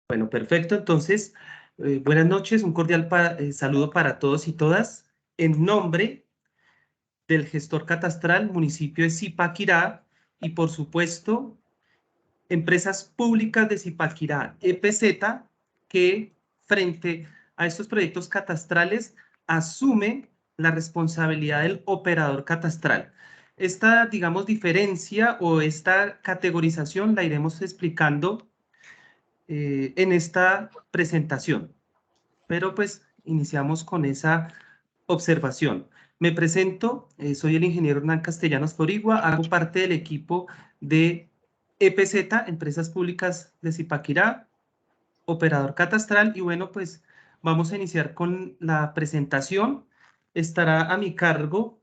Bueno, perfecto. Entonces, buenas noches, un cordial saludo para todos y todas. En nombre del gestor catastral, municipio de Zipaquirá y, por supuesto, empresas públicas de Zipaquirá, EPZ, que frente a estos proyectos catastrales asume la responsabilidad del operador catastral. Esta, digamos, diferencia o esta categorización la iremos explicando en esta presentación. Pero pues iniciamos con esa observación. Me presento, soy el ingeniero Hernán Castellanos Forigua, hago parte del equipo de EPZ, Empresas Públicas de Zipaquirá, operador catastral, y bueno, pues vamos a iniciar con la presentación. Estará a mi cargo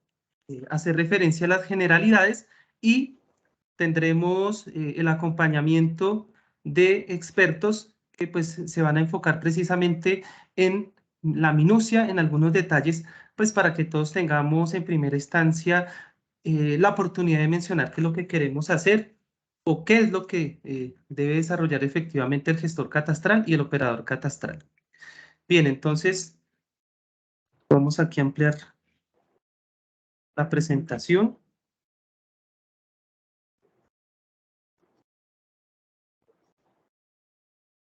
hacer referencia a las generalidades y tendremos el acompañamiento de expertos que pues se van a enfocar precisamente en la minucia, en algunos detalles, pues para que todos tengamos en primera instancia la oportunidad de mencionar qué es lo que queremos hacer o qué es lo que debe desarrollar efectivamente el gestor catastral y el operador catastral. Bien, entonces vamos aquí a ampliar la presentación.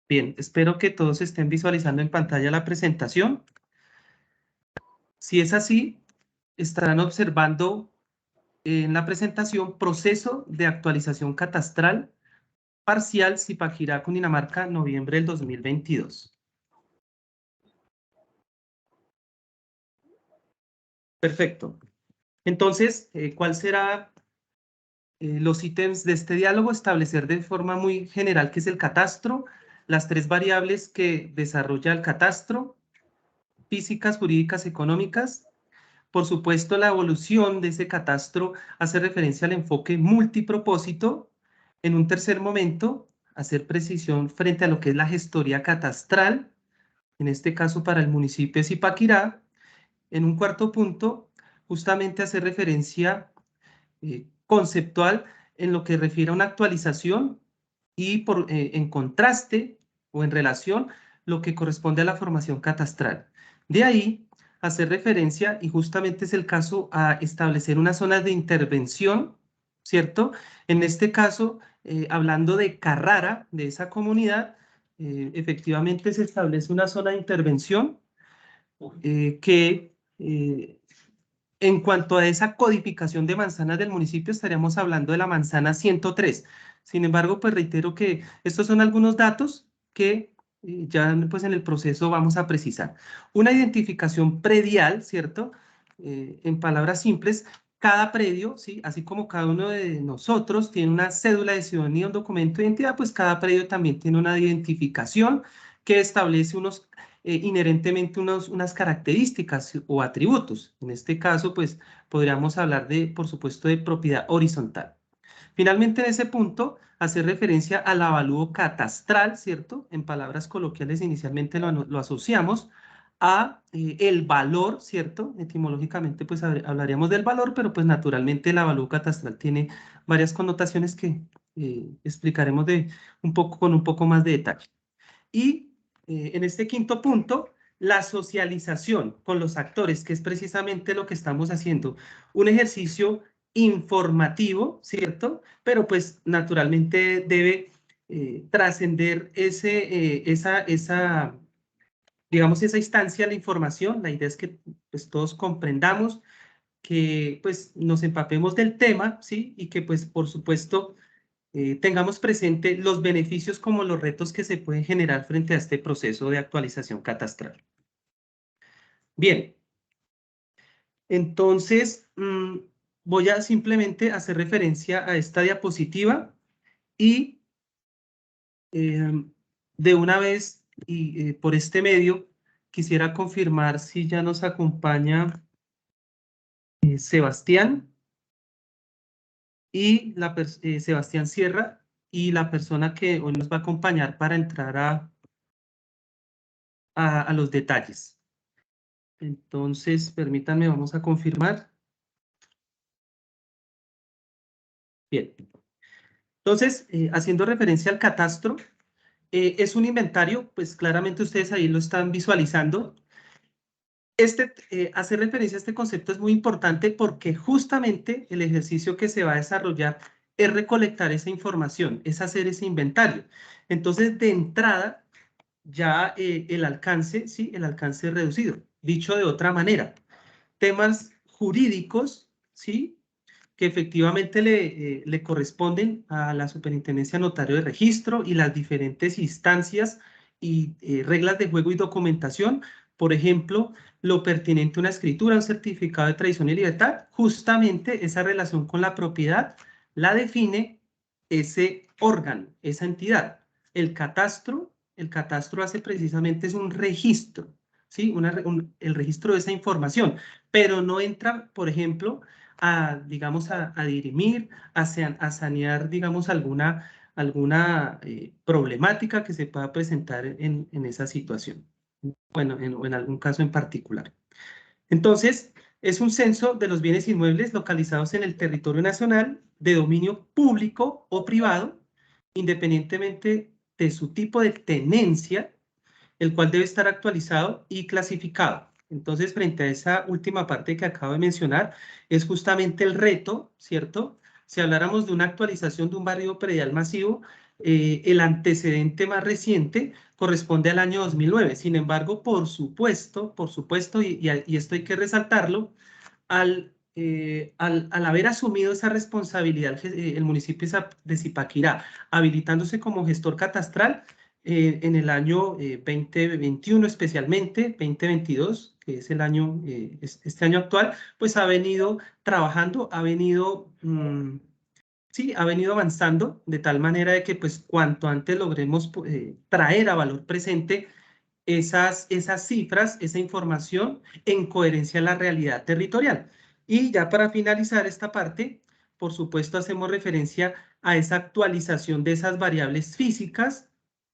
Bien, espero que todos estén visualizando en pantalla la presentación. Si es así, estarán observando en la presentación proceso de actualización catastral parcial Zipaquirá, Cundinamarca, noviembre del 2022. Perfecto. Entonces, ¿cuál será los ítems de este diálogo? Establecer de forma muy general qué es el catastro, las tres variables que desarrolla el catastro, físicas, jurídicas, económicas. Por supuesto, la evolución de ese catastro hace referencia al enfoque multipropósito. En un tercer momento, hacer precisión frente a lo que es la gestoría catastral, en este caso para el municipio de Zipaquirá. En un cuarto punto, justamente hacer referencia conceptual en lo que refiere a una actualización y en contraste o en relación lo que corresponde a la formación catastral. De ahí hacer referencia, y justamente es el caso, a establecer una zona de intervención, ¿cierto? En este caso, hablando de Carrara, de esa comunidad, efectivamente se establece una zona de intervención que en cuanto a esa codificación de manzanas del municipio, estaríamos hablando de la manzana 103. Sin embargo, pues reitero que estos son algunos datos que ya pues en el proceso vamos a precisar. Una identificación predial, ¿cierto? En palabras simples, cada predio, ¿sí? Así como cada uno de nosotros tiene una cédula de ciudadanía, un documento de identidad, pues cada predio también tiene una identificación que establece inherentemente unas características o atributos. En este caso, pues podríamos hablar de, por supuesto, de propiedad horizontal. Finalmente, en ese punto, hacer referencia al avalúo catastral, ¿cierto? En palabras coloquiales, inicialmente lo asociamos a el valor, ¿cierto? Etimológicamente, pues hablaríamos del valor, pero pues naturalmente el avalúo catastral tiene varias connotaciones que explicaremos con un poco más de detalle. Y en este quinto punto, la socialización con los actores, que es precisamente lo que estamos haciendo. Un ejercicio informativo, ¿cierto? Pero pues naturalmente debe trascender digamos, esa instancia, la información. La idea es que pues, todos comprendamos, que pues nos empapemos del tema, ¿sí? Y que pues por supuesto tengamos presente los beneficios como los retos que se pueden generar frente a este proceso de actualización catastral. Bien, entonces voy a simplemente hacer referencia a esta diapositiva y de una vez y por este medio quisiera confirmar si ya nos acompaña Sebastián y Sebastián Sierra, y la persona que hoy nos va a acompañar para entrar a los detalles. Entonces, permítanme, vamos a confirmar. Bien. Entonces, haciendo referencia al catastro, Es un inventario, pues claramente ustedes ahí lo están visualizando. Hacer referencia a este concepto es muy importante porque justamente el ejercicio que se va a desarrollar es recolectar esa información, es hacer ese inventario. Entonces, de entrada, ya el alcance, ¿sí? El alcance es reducido. Dicho de otra manera, temas jurídicos, ¿sí? Que efectivamente le corresponden a la Superintendencia Notario de Registro y las diferentes instancias y reglas de juego y documentación. Por ejemplo, lo pertinente a una escritura, un certificado de tradición y libertad, justamente esa relación con la propiedad la define ese órgano, esa entidad. El catastro hace precisamente es un registro, ¿sí? El registro de esa información, pero no entra, por ejemplo, digamos, a dirimir, a sanear, digamos, alguna problemática que se pueda presentar en esa situación, bueno, o en algún caso en particular. Entonces, es un censo de los bienes inmuebles localizados en el territorio nacional de dominio público o privado, independientemente de su tipo de tenencia, el cual debe estar actualizado y clasificado. Entonces, frente a esa última parte que acabo de mencionar, es justamente el reto, ¿cierto? Si habláramos de una actualización de un barrio predial masivo, el antecedente más reciente corresponde al año 2009. Sin embargo, por supuesto, y esto hay que resaltarlo, al haber asumido esa responsabilidad el municipio de Zipaquirá, habilitándose como gestor catastral en el año 2021 especialmente, 2022, que es el año, este año actual, pues ha venido trabajando, sí, ha venido avanzando de tal manera de que pues cuanto antes logremos traer a valor presente esas cifras, esa información en coherencia a la realidad territorial. Y ya para finalizar esta parte, por supuesto, hacemos referencia a esa actualización de esas variables físicas,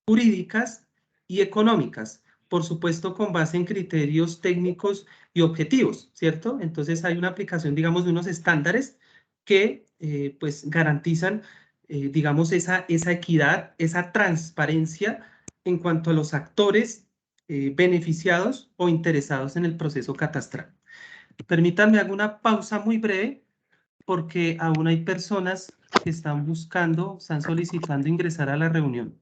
jurídicas y económicas, por supuesto, con base en criterios técnicos y objetivos, ¿cierto? Entonces hay una aplicación, digamos, de unos estándares que pues garantizan, digamos, esa equidad, esa transparencia en cuanto a los actores beneficiados o interesados en el proceso catastral. Permítanme hago una pausa muy breve porque aún hay personas que están buscando, están solicitando ingresar a la reunión.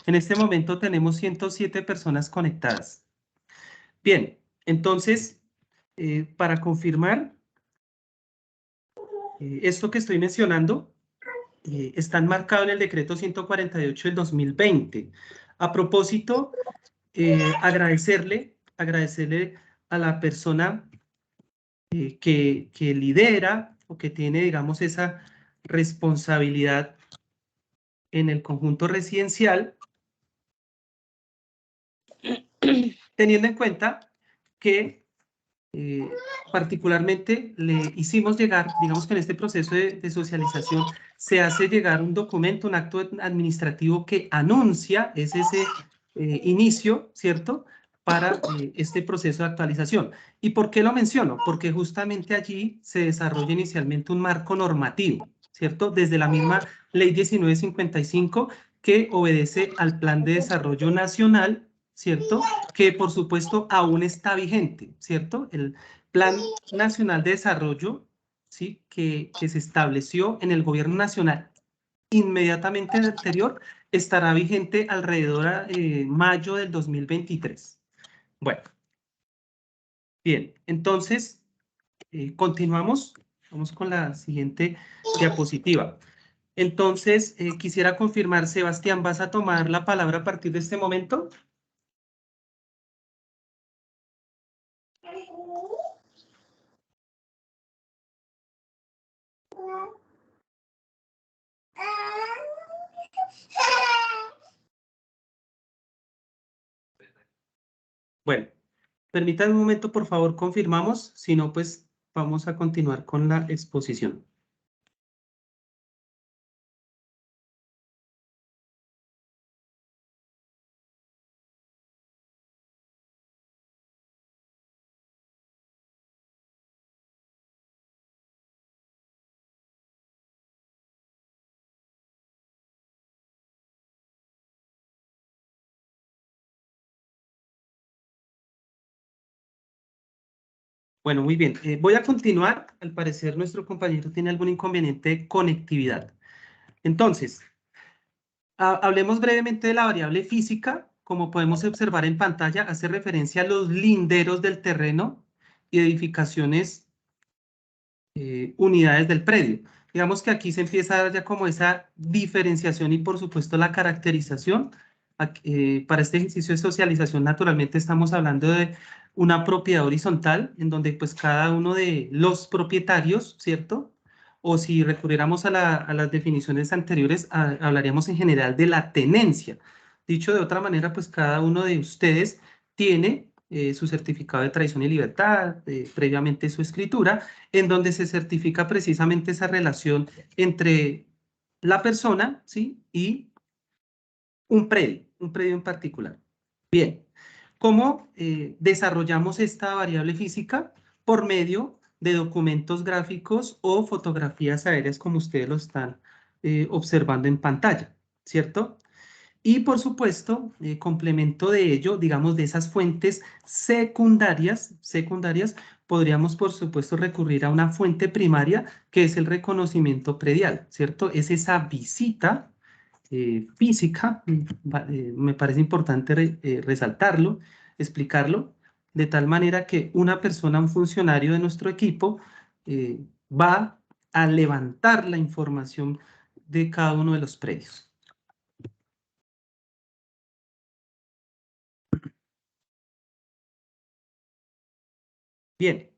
En este momento tenemos 107 personas conectadas. Bien, entonces, para confirmar, esto que estoy mencionando está enmarcado en el decreto 148 del 2020. A propósito, agradecerle a la persona que lidera o que tiene, digamos, esa responsabilidad en el conjunto residencial, teniendo en cuenta que particularmente le hicimos llegar, digamos que en este proceso de socialización se hace llegar un documento, un acto administrativo que anuncia, es ese inicio, ¿cierto?, para este proceso de actualización. ¿Y por qué lo menciono? Porque justamente allí se desarrolla inicialmente un marco normativo, ¿cierto? Desde la misma Ley 1955 que obedece al Plan de Desarrollo Nacional, ¿cierto? Que por supuesto aún está vigente, ¿cierto? El Plan Nacional de Desarrollo, ¿sí? Que se estableció en el gobierno nacional inmediatamente anterior, estará vigente alrededor a mayo del 2023. Bueno, bien, entonces continuamos, vamos con la siguiente diapositiva. Entonces, quisiera confirmar, Sebastián, ¿vas a tomar la palabra a partir de este momento? Bueno, permítanme un momento, por favor, confirmamos, si no, pues vamos a continuar con la exposición. Bueno, muy bien. Voy a continuar. Al parecer nuestro compañero tiene algún inconveniente de conectividad. Entonces, hablemos brevemente de la variable física. Como podemos observar en pantalla, hace referencia a los linderos del terreno y edificaciones, unidades del predio. Digamos que aquí se empieza a dar ya como esa diferenciación y por supuesto la caracterización. Para este ejercicio de socialización, naturalmente estamos hablando de una propiedad horizontal en donde pues cada uno de los propietarios, ¿cierto? O si recurriéramos a las definiciones anteriores, hablaríamos en general de la tenencia. Dicho de otra manera, pues cada uno de ustedes tiene su certificado de traición y libertad, previamente su escritura, en donde se certifica precisamente esa relación entre la persona, ¿sí? Y un predio en particular. Bien, ¿cómo desarrollamos esta variable física? Por medio de documentos gráficos o fotografías aéreas como ustedes lo están observando en pantalla, ¿cierto? Y por supuesto, complemento de ello, digamos, de esas fuentes secundarias, podríamos por supuesto recurrir a una fuente primaria que es el reconocimiento predial, ¿cierto? Es esa visita física, me parece importante resaltarlo, explicarlo, de tal manera que una persona, un funcionario de nuestro equipo, va a levantar la información de cada uno de los predios. Bien.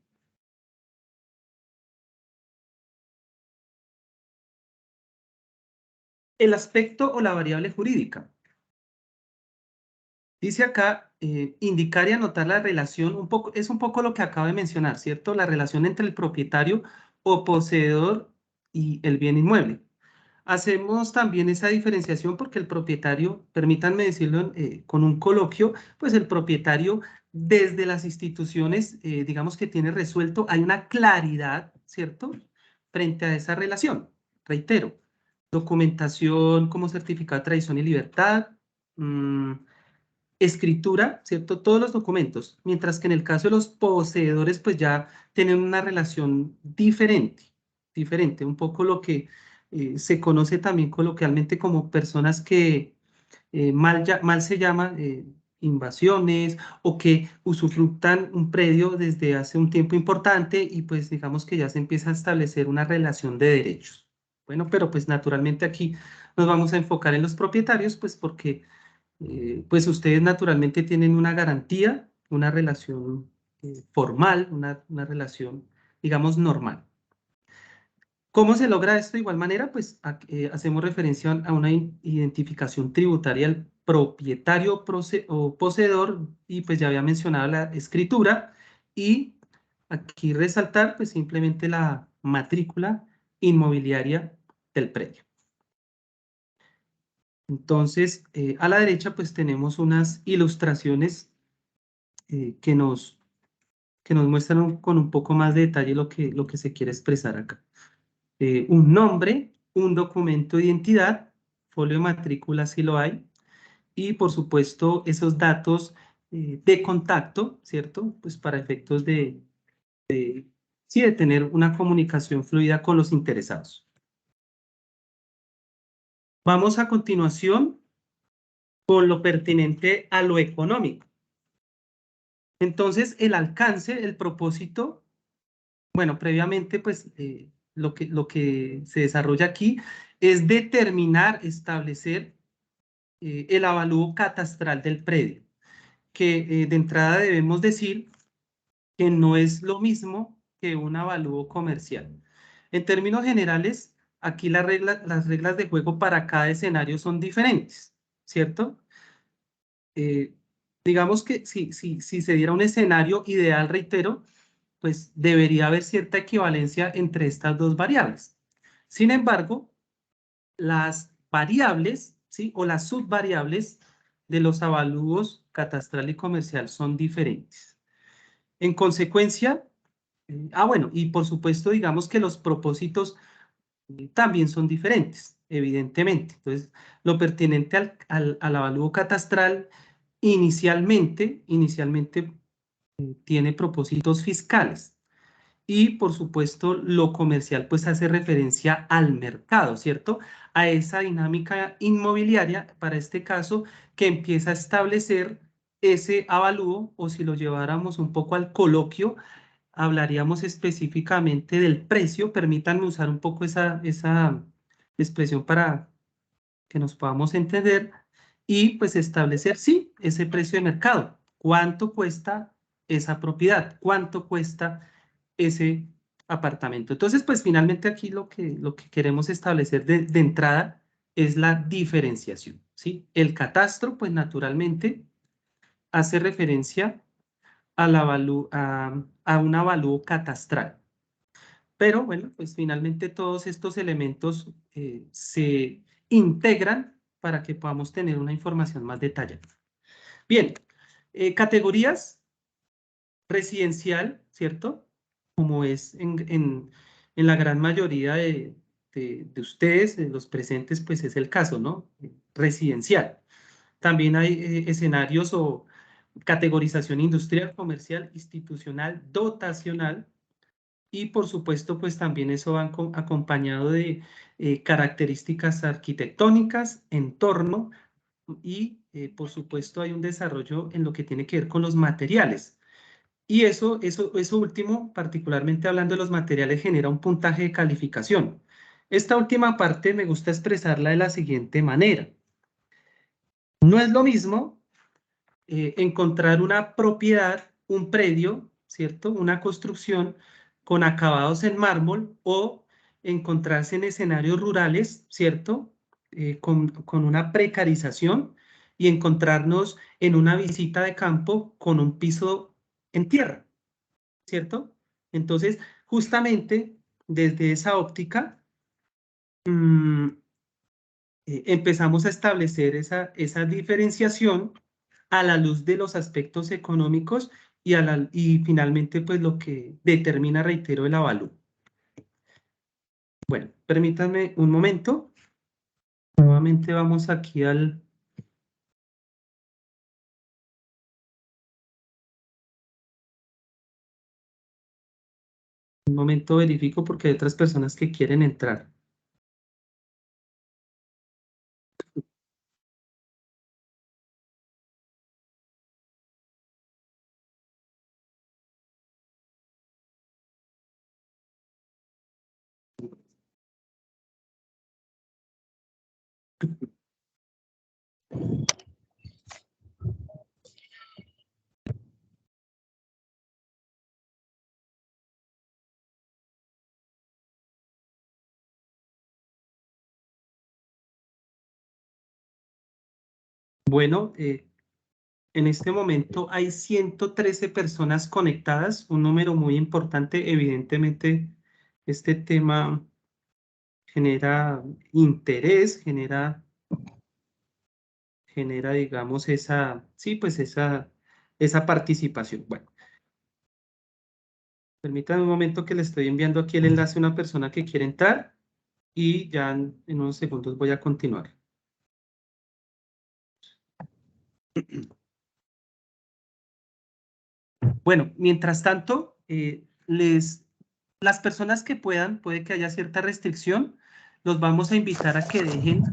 El aspecto o la variable jurídica. Dice acá, indicar y anotar la relación, es un poco lo que acabo de mencionar, ¿cierto? La relación entre el propietario o poseedor y el bien inmueble. Hacemos también esa diferenciación porque el propietario, permítanme decirlo con un coloquio, pues el propietario desde las instituciones, digamos que tiene resuelto, hay una claridad, ¿cierto? Frente a esa relación. Reitero, documentación como certificado de tradición y libertad, escritura, ¿cierto? Todos los documentos, mientras que en el caso de los poseedores, pues ya tienen una relación diferente, un poco lo que se conoce también coloquialmente como personas que mal se llama invasiones o que usufructan un predio desde hace un tiempo importante y pues digamos que ya se empieza a establecer una relación de derechos. Bueno, pero pues naturalmente aquí nos vamos a enfocar en los propietarios, pues porque pues ustedes naturalmente tienen una garantía, una relación formal, una relación, digamos, normal. ¿Cómo se logra esto de igual manera? Pues hacemos referencia a una identificación tributaria del propietario o poseedor y pues ya había mencionado la escritura y aquí resaltar pues simplemente la matrícula inmobiliaria del predio. Entonces, a la derecha pues tenemos unas ilustraciones que nos muestran con un poco más de detalle lo que se quiere expresar acá. Un nombre, un documento de identidad, folio de matrícula si lo hay, y por supuesto esos datos de contacto, ¿cierto? Pues para efectos sí, de tener una comunicación fluida con los interesados. Vamos a continuación con lo pertinente a lo económico. Entonces, el alcance, el propósito, bueno, previamente, pues lo que se desarrolla aquí es determinar, establecer el avalúo catastral del predio, que de entrada debemos decir que no es lo mismo que un avalúo comercial. En términos generales, aquí las reglas de juego para cada escenario son diferentes, ¿cierto? Eh, digamos que si se diera un escenario ideal, reitero, pues debería haber cierta equivalencia entre estas dos variables. Sin embargo, las variables, ¿sí? O las subvariables de los avalúos catastral y comercial son diferentes. En consecuencia, bueno, y por supuesto, digamos que los propósitos también son diferentes, evidentemente. Entonces, lo pertinente al avalúo catastral, inicialmente tiene propósitos fiscales. Y por supuesto, lo comercial pues hace referencia al mercado, ¿cierto? A esa dinámica inmobiliaria, para este caso, que empieza a establecer ese avalúo, o si lo lleváramos un poco al coloquio, hablaríamos específicamente del precio. Permítanme usar un poco esa expresión para que nos podamos entender y pues establecer, sí, ese precio de mercado. ¿Cuánto cuesta esa propiedad? ¿Cuánto cuesta ese apartamento? Entonces, pues finalmente aquí lo que queremos establecer de entrada es la diferenciación, ¿sí? El catastro, pues naturalmente, hace referencia a un avalúo catastral. Pero bueno, pues finalmente todos estos elementos se integran para que podamos tener una información más detallada. Bien, categorías residencial, ¿cierto? Como es en la gran mayoría de ustedes, de los presentes, pues es el caso, ¿no? Residencial. También hay escenarios o categorización industrial, comercial, institucional, dotacional. Y por supuesto, pues también eso va acompañado de características arquitectónicas, entorno y por supuesto hay un desarrollo en lo que tiene que ver con los materiales. Y eso último, particularmente hablando de los materiales, genera un puntaje de calificación. Esta última parte me gusta expresarla de la siguiente manera. No es lo mismo encontrar una propiedad, un predio, ¿cierto? Una construcción con acabados en mármol o encontrarse en escenarios rurales, ¿cierto? Con una precarización y encontrarnos en una visita de campo con un piso en tierra, ¿cierto? Entonces, justamente desde esa óptica, mm, empezamos a establecer esa diferenciación a la luz de los aspectos económicos y finalmente pues lo que determina, reitero, el avalúo. Bueno, permítanme un momento. Nuevamente vamos aquí un momento verifico porque hay otras personas que quieren entrar. Bueno, en este momento hay 113 personas conectadas, un número muy importante. Evidentemente, este tema genera interés, genera, digamos, sí, pues esa participación. Bueno, permítanme un momento que le estoy enviando aquí el enlace a una persona que quiere entrar y ya en unos segundos voy a continuar. Bueno, mientras tanto, las personas que puedan, puede que haya cierta restricción, los vamos a invitar a que dejen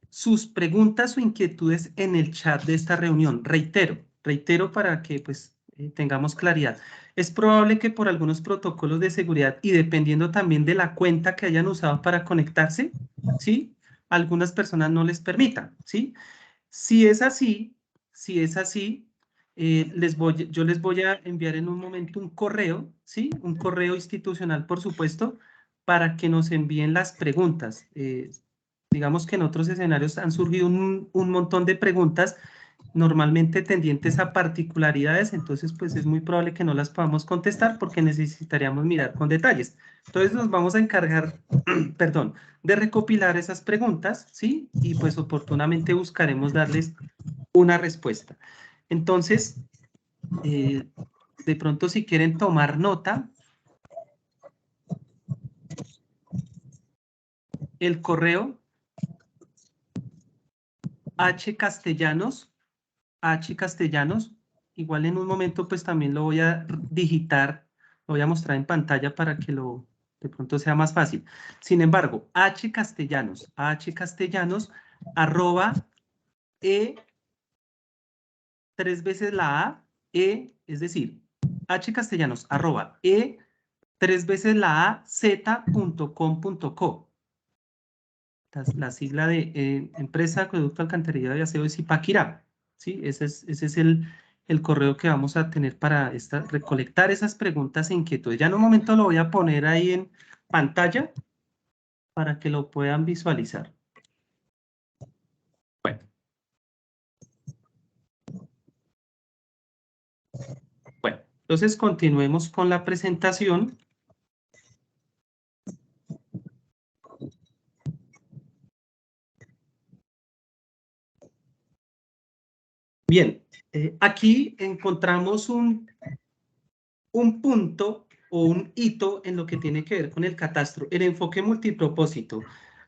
sus preguntas o inquietudes en el chat de esta reunión. Reitero para que pues tengamos claridad. Es probable que por algunos protocolos de seguridad y dependiendo también de la cuenta que hayan usado para conectarse, ¿sí? Algunas personas no les permitan, ¿sí? Si es así, si es así, yo les voy a enviar en un momento un correo, ¿sí? Un correo institucional, por supuesto, para que nos envíen las preguntas. Digamos que en otros escenarios han surgido un montón de preguntas, normalmente tendientes a particularidades, entonces pues es muy probable que no las podamos contestar porque necesitaríamos mirar con detalles. Entonces nos vamos a encargar, perdón, de recopilar esas preguntas, ¿sí? Y pues oportunamente buscaremos darles una respuesta. Entonces, de pronto si quieren tomar nota, el correo H Castellanos, igual en un momento pues también lo voy a digitar Lo voy a mostrar en pantalla para que de pronto sea más fácil. Sin embargo, hcastellanos, arroba tres veces la A, es decir, hcastellanos, arroba tres veces la A, z.com.co. La sigla de Empresa Acueducto Alcantarillado y Aseo de Zipaquirá. ¿Sí? Ese es el correo que vamos a tener para recolectar esas preguntas e inquietudes. Ya en un momento lo voy a poner ahí en pantalla para que lo puedan visualizar. Bueno, entonces continuemos con la presentación. Bien, aquí encontramos un punto o un hito en lo que tiene que ver con el catastro, el enfoque multipropósito.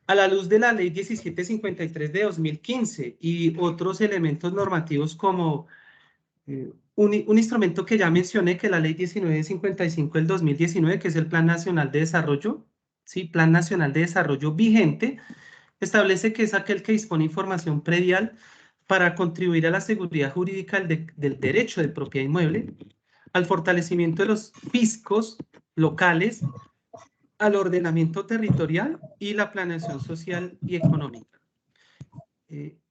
A la luz de la Ley 1753 de 2015 y otros elementos normativos como un instrumento que ya mencioné, que es la Ley 1955 del 2019, que es el Plan Nacional de Desarrollo, ¿sí? Plan Nacional de Desarrollo vigente, establece que es aquel que dispone información predial para contribuir a la seguridad jurídica del derecho de propiedad inmueble, al fortalecimiento de los fiscos locales, al ordenamiento territorial y la planeación social y económica.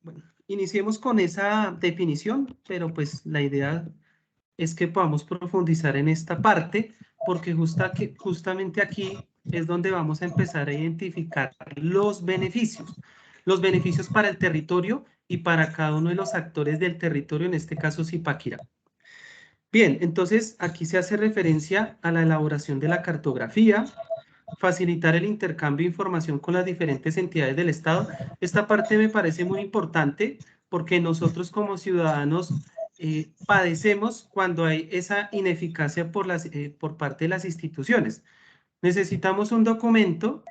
Bueno, iniciemos con esa definición, pero pues la idea es que podamos profundizar en esta parte, porque justamente aquí es donde vamos a empezar a identificar los beneficios para el territorio y para cada uno de los actores del territorio, en este caso Zipaquirá. Bien, entonces aquí se hace referencia a la elaboración de la cartografía, facilitar el intercambio de información con las diferentes entidades del Estado. Esta parte me parece muy importante porque nosotros como ciudadanos padecemos cuando hay esa ineficacia por parte de las instituciones. Necesitamos un documento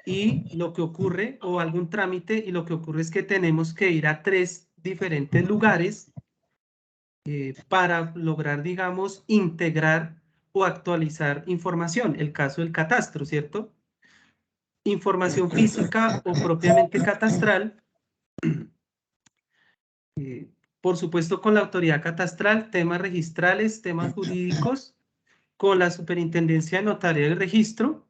y lo que ocurre, o algún trámite, y lo que ocurre es que tenemos que ir a 3 diferentes lugares para lograr, digamos, integrar o actualizar información. El caso del catastro, ¿cierto? Información física o propiamente catastral, por supuesto con la autoridad catastral, temas registrales, temas jurídicos, con la superintendencia de notaría del registro.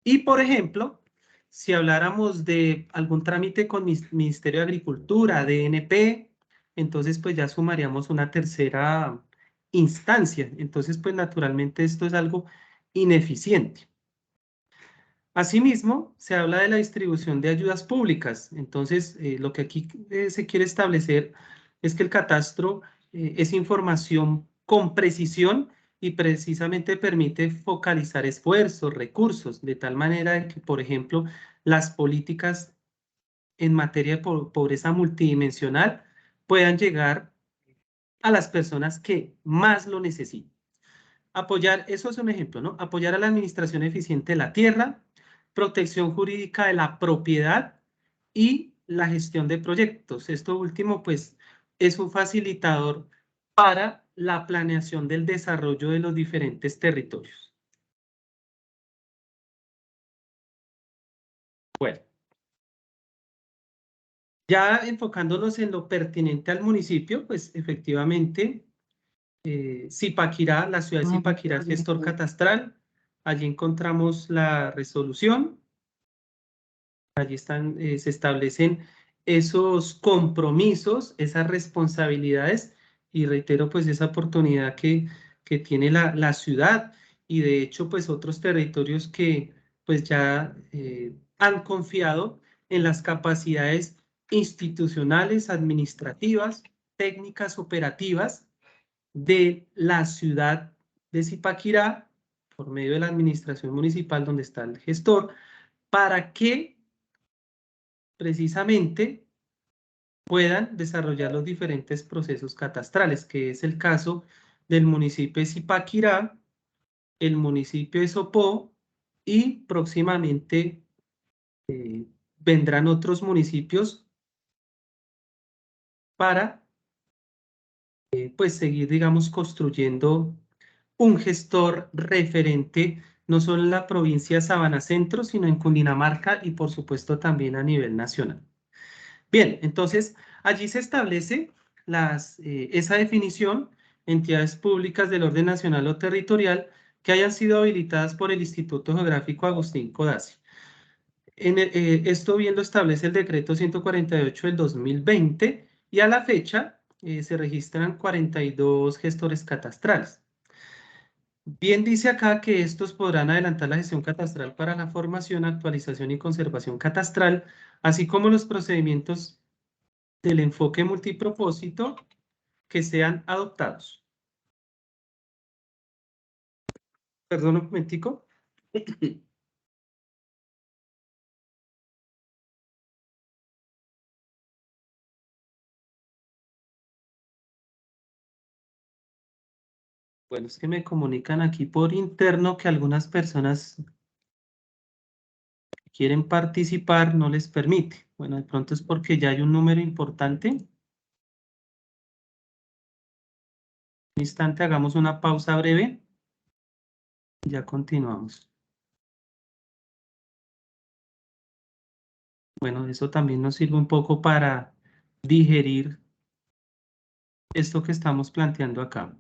Y, por ejemplo, si habláramos de algún trámite con Ministerio de Agricultura, DNP, entonces pues ya sumaríamos una tercera instancia. Entonces, pues naturalmente esto es algo ineficiente. Asimismo, se habla de la distribución de ayudas públicas. Entonces, lo que aquí se quiere establecer es que el catastro es información con precisión y precisamente permite focalizar esfuerzos, recursos, de tal manera que, por ejemplo, las políticas en materia de pobreza multidimensional puedan llegar a las personas que más lo necesitan. Apoyar, eso es un ejemplo, ¿no? Apoyar a la administración eficiente de la tierra, protección jurídica de la propiedad y la gestión de proyectos. Esto último, pues, es un facilitador para la planeación del desarrollo de los diferentes territorios. Bueno, ya enfocándonos en lo pertinente al municipio, pues efectivamente, Zipaquirá, la ciudad de Zipaquirá, gestor catastral, allí encontramos la resolución. Allí se establecen esos compromisos, esas responsabilidades y reitero pues esa oportunidad que tiene la ciudad y de hecho pues otros territorios que pues ya han confiado en las capacidades institucionales, administrativas, técnicas, operativas de la ciudad de Zipaquirá por medio de la administración municipal donde está el gestor para que precisamente puedan desarrollar los diferentes procesos catastrales, que es el caso del municipio de Zipaquirá, el municipio de Sopó y próximamente vendrán otros municipios para pues seguir, digamos, construyendo un gestor referente, no solo en la provincia de Sabana Centro, sino en Cundinamarca y por supuesto también a nivel nacional. Bien, entonces allí se establece esa definición, entidades públicas del orden nacional o territorial que hayan sido habilitadas por el Instituto Geográfico Agustín Codazzi. Esto bien lo establece el decreto 148 del 2020 y a la fecha se registran 42 gestores catastrales. Bien dice acá que estos podrán adelantar la gestión catastral para la formación, actualización y conservación catastral, así como los procedimientos del enfoque multipropósito que sean adoptados. Perdón un momentico. Bueno, es que me comunican aquí por interno que algunas personas que quieren participar no les permite. Bueno, de pronto es porque ya hay un número importante. Un instante, hagamos una pausa breve y ya continuamos. Bueno, eso también nos sirve un poco para digerir esto que estamos planteando acá.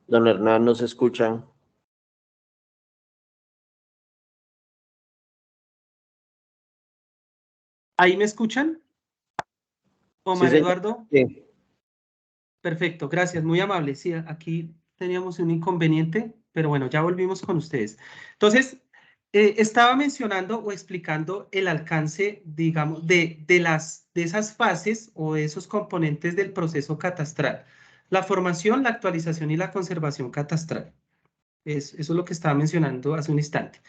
Don Hernán, ¿nos escuchan? ¿Ahí me escuchan? Omar Sí, señor. Eduardo. Sí. Perfecto, gracias, muy amable. Sí, aquí teníamos un inconveniente, pero bueno, ya volvimos con ustedes. Entonces, estaba mencionando o explicando el alcance, digamos, de esas fases o de esos componentes del proceso catastral. La formación, la actualización y la conservación catastral. Eso es lo que estaba mencionando hace un instante.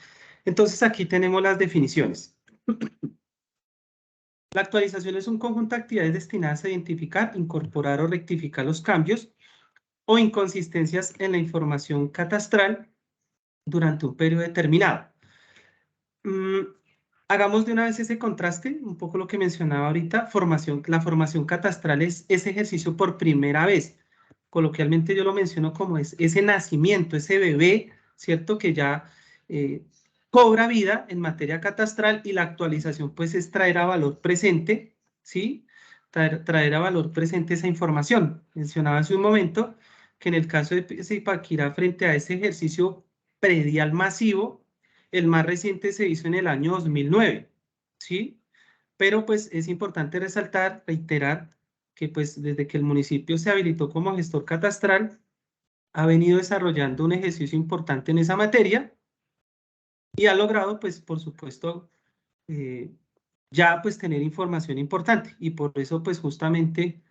Entonces, aquí tenemos las definiciones. La actualización es un conjunto de actividades destinadas a identificar, incorporar o rectificar los cambios o inconsistencias en la información catastral durante un periodo determinado. Hagamos de una vez ese contraste, un poco lo que mencionaba ahorita, la formación catastral es ese ejercicio por primera vez. Coloquialmente yo lo menciono como ese nacimiento, ese bebé, ¿cierto? Que ya cobra vida en materia catastral y la actualización pues es traer a valor presente, ¿sí? Traer a valor presente esa información. Mencionaba hace un momento que en el caso de Zipaquirá frente a ese ejercicio predial masivo, el más reciente se hizo en el año 2009, ¿sí? Pero pues es importante resaltar, reiterar, que pues desde que el municipio se habilitó como gestor catastral, ha venido desarrollando un ejercicio importante en esa materia y ha logrado pues por supuesto ya pues tener información importante y por eso pues justamente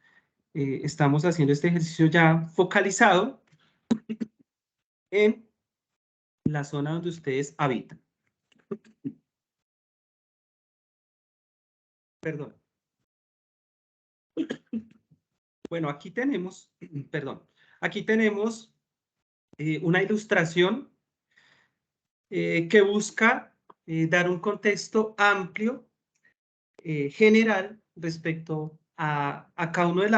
estamos haciendo este ejercicio ya focalizado en la zona donde ustedes habitan. Perdón. Bueno, aquí tenemos, perdón, aquí tenemos una ilustración que busca dar un contexto amplio, general, respecto a cada una de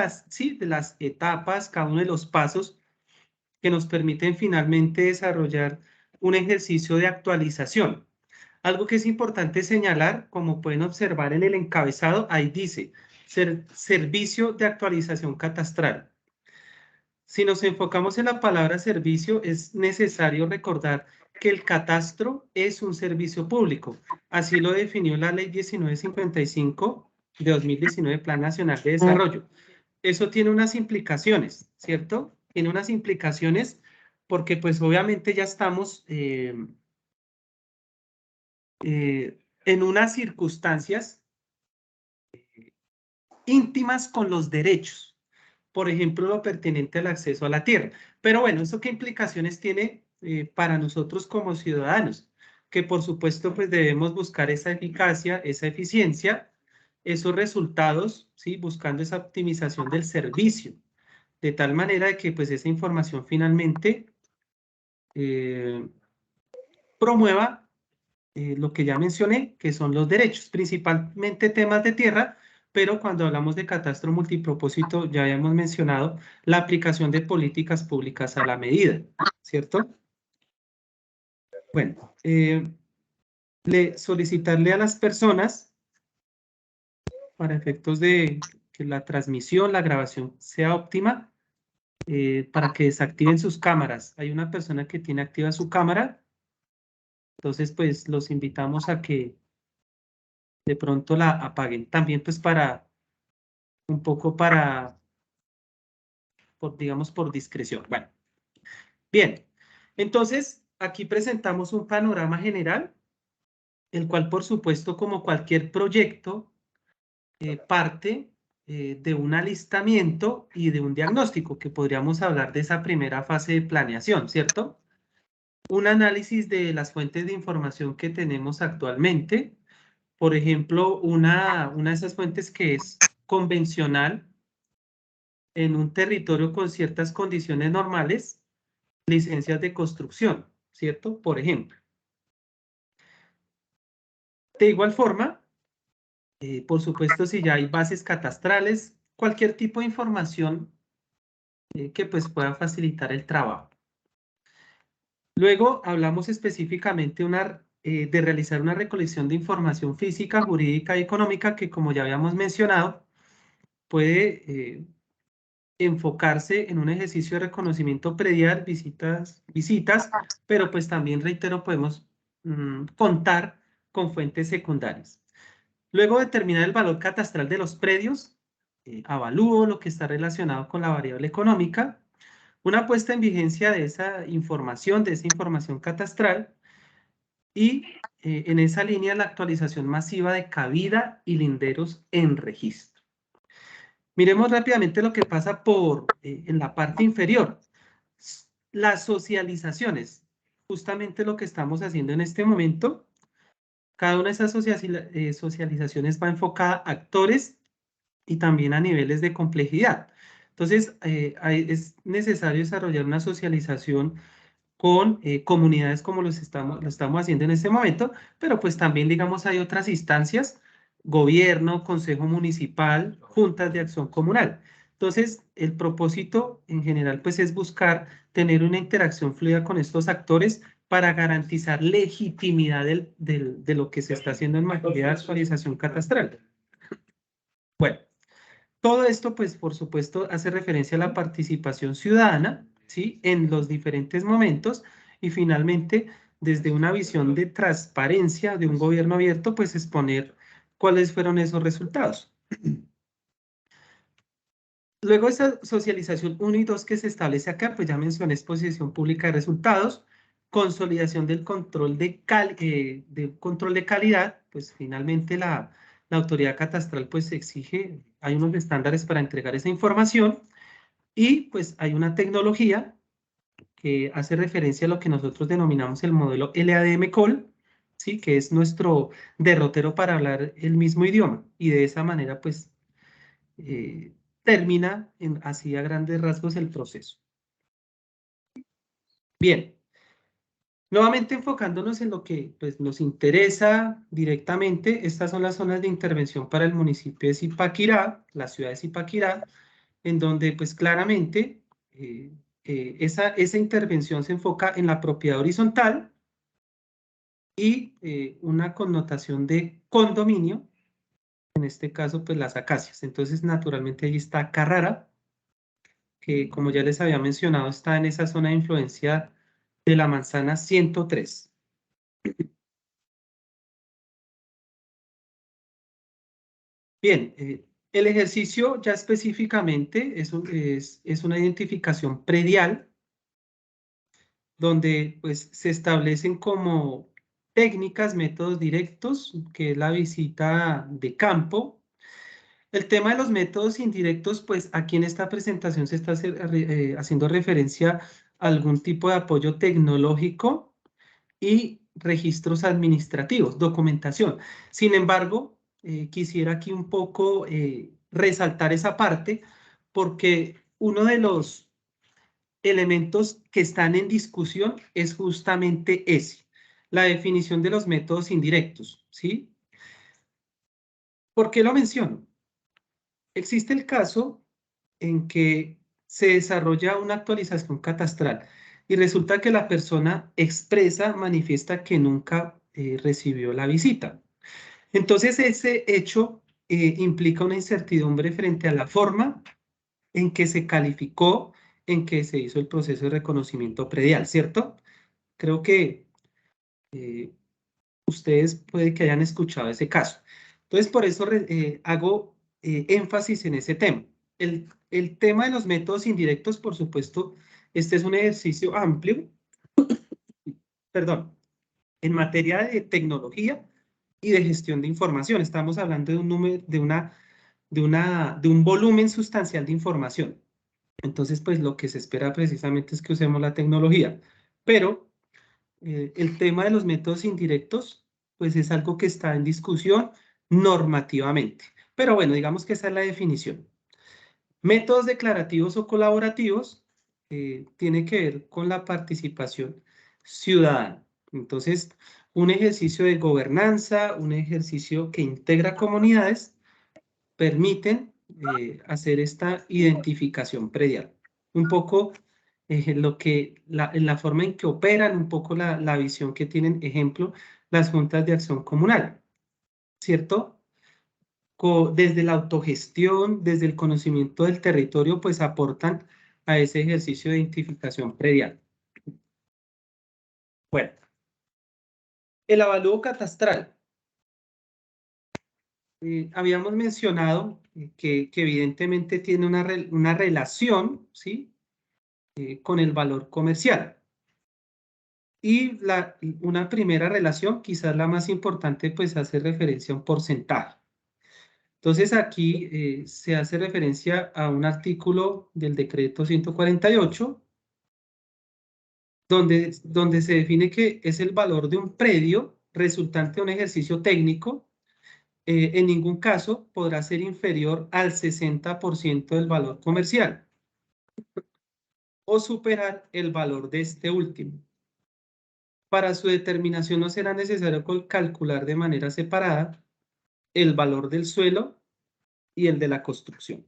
las etapas, cada uno de los pasos que nos permiten finalmente desarrollar un ejercicio de actualización. Algo que es importante señalar, como pueden observar en el encabezado, ahí dice, servicio de actualización catastral. Si nos enfocamos en la palabra servicio, es necesario recordar que el catastro es un servicio público. Así lo definió la Ley 1955 de 2019, Plan Nacional de Desarrollo. Eso tiene unas implicaciones, ¿cierto? Tiene unas implicaciones porque pues obviamente ya estamos en unas circunstancias íntimas con los derechos. Por ejemplo, lo pertinente al acceso a la tierra. Pero bueno, ¿eso qué implicaciones tiene para nosotros como ciudadanos? Que por supuesto, pues debemos buscar esa eficacia, esa eficiencia, esos resultados, ¿sí? Buscando esa optimización del servicio, de tal manera de que pues esa información finalmente promueva lo que ya mencioné, que son los derechos, principalmente temas de tierra, pero cuando hablamos de catastro multipropósito, ya habíamos mencionado la aplicación de políticas públicas a la medida, ¿cierto? Bueno, solicitarle a las personas, para efectos de que la transmisión, la grabación sea óptima, para que desactiven sus cámaras. Hay una persona que tiene activa su cámara, entonces pues los invitamos a que de pronto la apaguen. También pues para un poco digamos, por discreción. Bueno, bien. Entonces, aquí presentamos un panorama general, el cual, por supuesto, como cualquier proyecto, parte de un alistamiento y de un diagnóstico, que podríamos hablar de esa primera fase de planeación, ¿cierto? Un análisis de las fuentes de información que tenemos actualmente. Por ejemplo, una de esas fuentes que es convencional, en un territorio con ciertas condiciones normales, licencias de construcción, ¿cierto? Por ejemplo. De igual forma, por supuesto, si ya hay bases catastrales, cualquier tipo de información que pues pueda facilitar el trabajo. Luego hablamos específicamente de realizar una recolección de información física, jurídica y económica que, como ya habíamos mencionado, puede enfocarse en un ejercicio de reconocimiento predial, visitas, pero pues también, reitero, podemos contar con fuentes secundarias. Luego determinar el valor catastral de los predios, avalúo lo que está relacionado con la variable económica, una puesta en vigencia de esa información catastral y en esa línea la actualización masiva de cabida y linderos en registro. Miremos rápidamente lo que pasa en la parte inferior. Las socializaciones, justamente lo que estamos haciendo en este momento. Cada una de esas socializaciones va enfocada a actores y también a niveles de complejidad. Entonces, es necesario desarrollar una socialización con comunidades como lo estamos haciendo en este momento, pero pues también, digamos, hay otras instancias, gobierno, consejo municipal, juntas de acción comunal. Entonces, el propósito en general pues es buscar tener una interacción fluida con estos actores para garantizar legitimidad de lo que se está haciendo en materia de actualización catastral. Bueno, todo esto, pues, por supuesto, hace referencia a la participación ciudadana, ¿sí? En los diferentes momentos y finalmente, desde una visión de transparencia de un gobierno abierto, pues exponer cuáles fueron esos resultados. Luego esa socialización 1 y 2 que se establece acá, pues ya mencioné exposición pública de resultados, consolidación del control de calidad, pues finalmente la autoridad catastral pues exige, hay unos estándares para entregar esa información y pues hay una tecnología que hace referencia a lo que nosotros denominamos el modelo LADM-COL, ¿sí? Que es nuestro derrotero para hablar el mismo idioma y de esa manera pues termina así a grandes rasgos el proceso. Bien, nuevamente enfocándonos en lo que pues, nos interesa directamente, estas son las zonas de intervención para el municipio de Zipaquirá, la ciudad de Zipaquirá, en donde pues claramente esa intervención se enfoca en la propiedad horizontal y una connotación de condominio, en este caso pues las acacias. Entonces naturalmente ahí está Carrara, que como ya les había mencionado, está en esa zona de influencia de la manzana 103. Bien, el ejercicio ya específicamente es una identificación predial, donde pues se establecen como técnicas, métodos directos, que es la visita de campo. El tema de los métodos indirectos, pues aquí en esta presentación se está haciendo referencia a algún tipo de apoyo tecnológico y registros administrativos, documentación. Sin embargo, quisiera aquí un poco resaltar esa parte porque uno de los elementos que están en discusión es justamente ese, la definición de los métodos indirectos, ¿sí? ¿Por qué lo menciono? Existe el caso en que se desarrolla una actualización catastral y resulta que la persona manifiesta que nunca recibió la visita. Entonces, ese hecho implica una incertidumbre frente a la forma en que se calificó, en que se hizo el proceso de reconocimiento predial, ¿cierto? Creo que ustedes puede que hayan escuchado ese caso. Entonces, por eso hago énfasis en ese tema. El tema de los métodos indirectos, por supuesto, este es un ejercicio amplio, perdón, en materia de tecnología y de gestión de información. Estamos hablando de un número, de un volumen sustancial de información. Entonces, pues lo que se espera precisamente es que usemos la tecnología. Pero el tema de los métodos indirectos, pues es algo que está en discusión normativamente. Pero bueno, digamos que esa es la definición. Métodos declarativos o colaborativos tiene que ver con la participación ciudadana. Entonces, un ejercicio de gobernanza, un ejercicio que integra comunidades, permiten hacer esta identificación predial. Un poco la forma en que operan, un poco la visión que tienen, ejemplo, las juntas de acción comunal, ¿cierto? desde la autogestión, desde el conocimiento del territorio, pues aportan a ese ejercicio de identificación predial. Bueno, el avalúo catastral. Habíamos mencionado que evidentemente tiene una relación, ¿sí? Con el valor comercial. Y una primera relación, quizás la más importante, pues hace referencia a un porcentaje. Entonces aquí se hace referencia a un artículo del decreto 148, donde se define que es el valor de un predio resultante de un ejercicio técnico. En ningún caso podrá ser inferior al 60% del valor comercial o superar el valor de este último. Para su determinación no será necesario calcular de manera separada el valor del suelo y el de la construcción.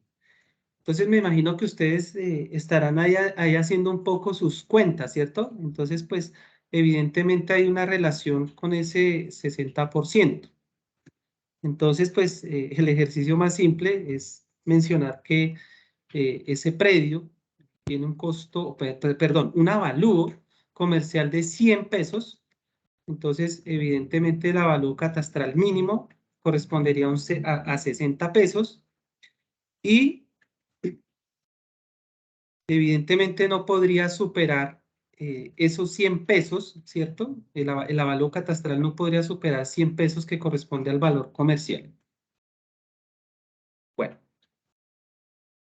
Entonces me imagino que ustedes estarán ahí haciendo un poco sus cuentas, ¿cierto? Entonces, pues evidentemente hay una relación con ese 60%. Entonces, pues el ejercicio más simple es mencionar que ese predio tiene un costo, perdón, un avalúo comercial de 100 pesos. Entonces, evidentemente el avalúo catastral mínimo correspondería a 60 pesos y evidentemente no podría superar esos 100 pesos, ¿cierto? El avalúo catastral no podría superar 100 pesos que corresponde al valor comercial. Bueno,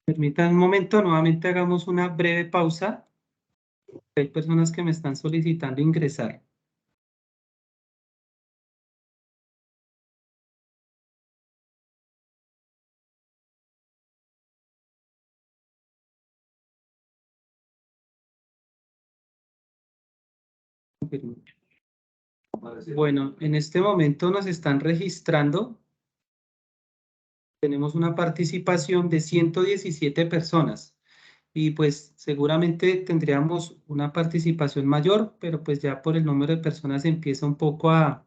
permítanme un momento, nuevamente hagamos una breve pausa. Hay personas que me están solicitando ingresar. Bueno, en este momento nos están registrando. Tenemos una participación de 117 personas y pues seguramente tendríamos una participación mayor, pero pues ya por el número de personas empieza un poco a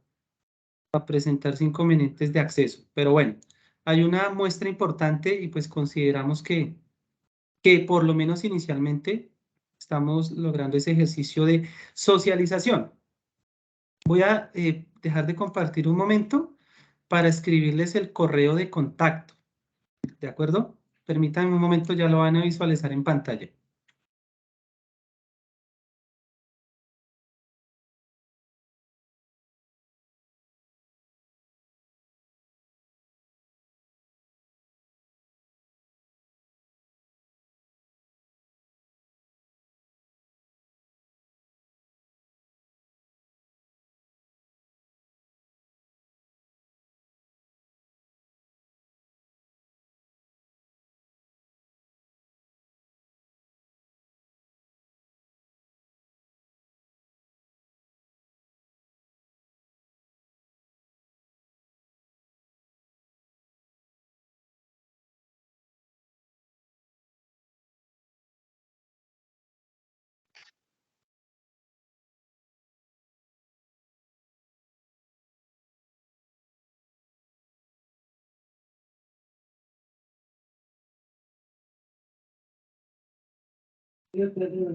presentarse inconvenientes de acceso. Pero bueno, hay una muestra importante y pues consideramos que por lo menos inicialmente estamos logrando ese ejercicio de socialización. Voy a dejar de compartir un momento para escribirles el correo de contacto. ¿De acuerdo? Permítanme un momento, ya lo van a visualizar en pantalla.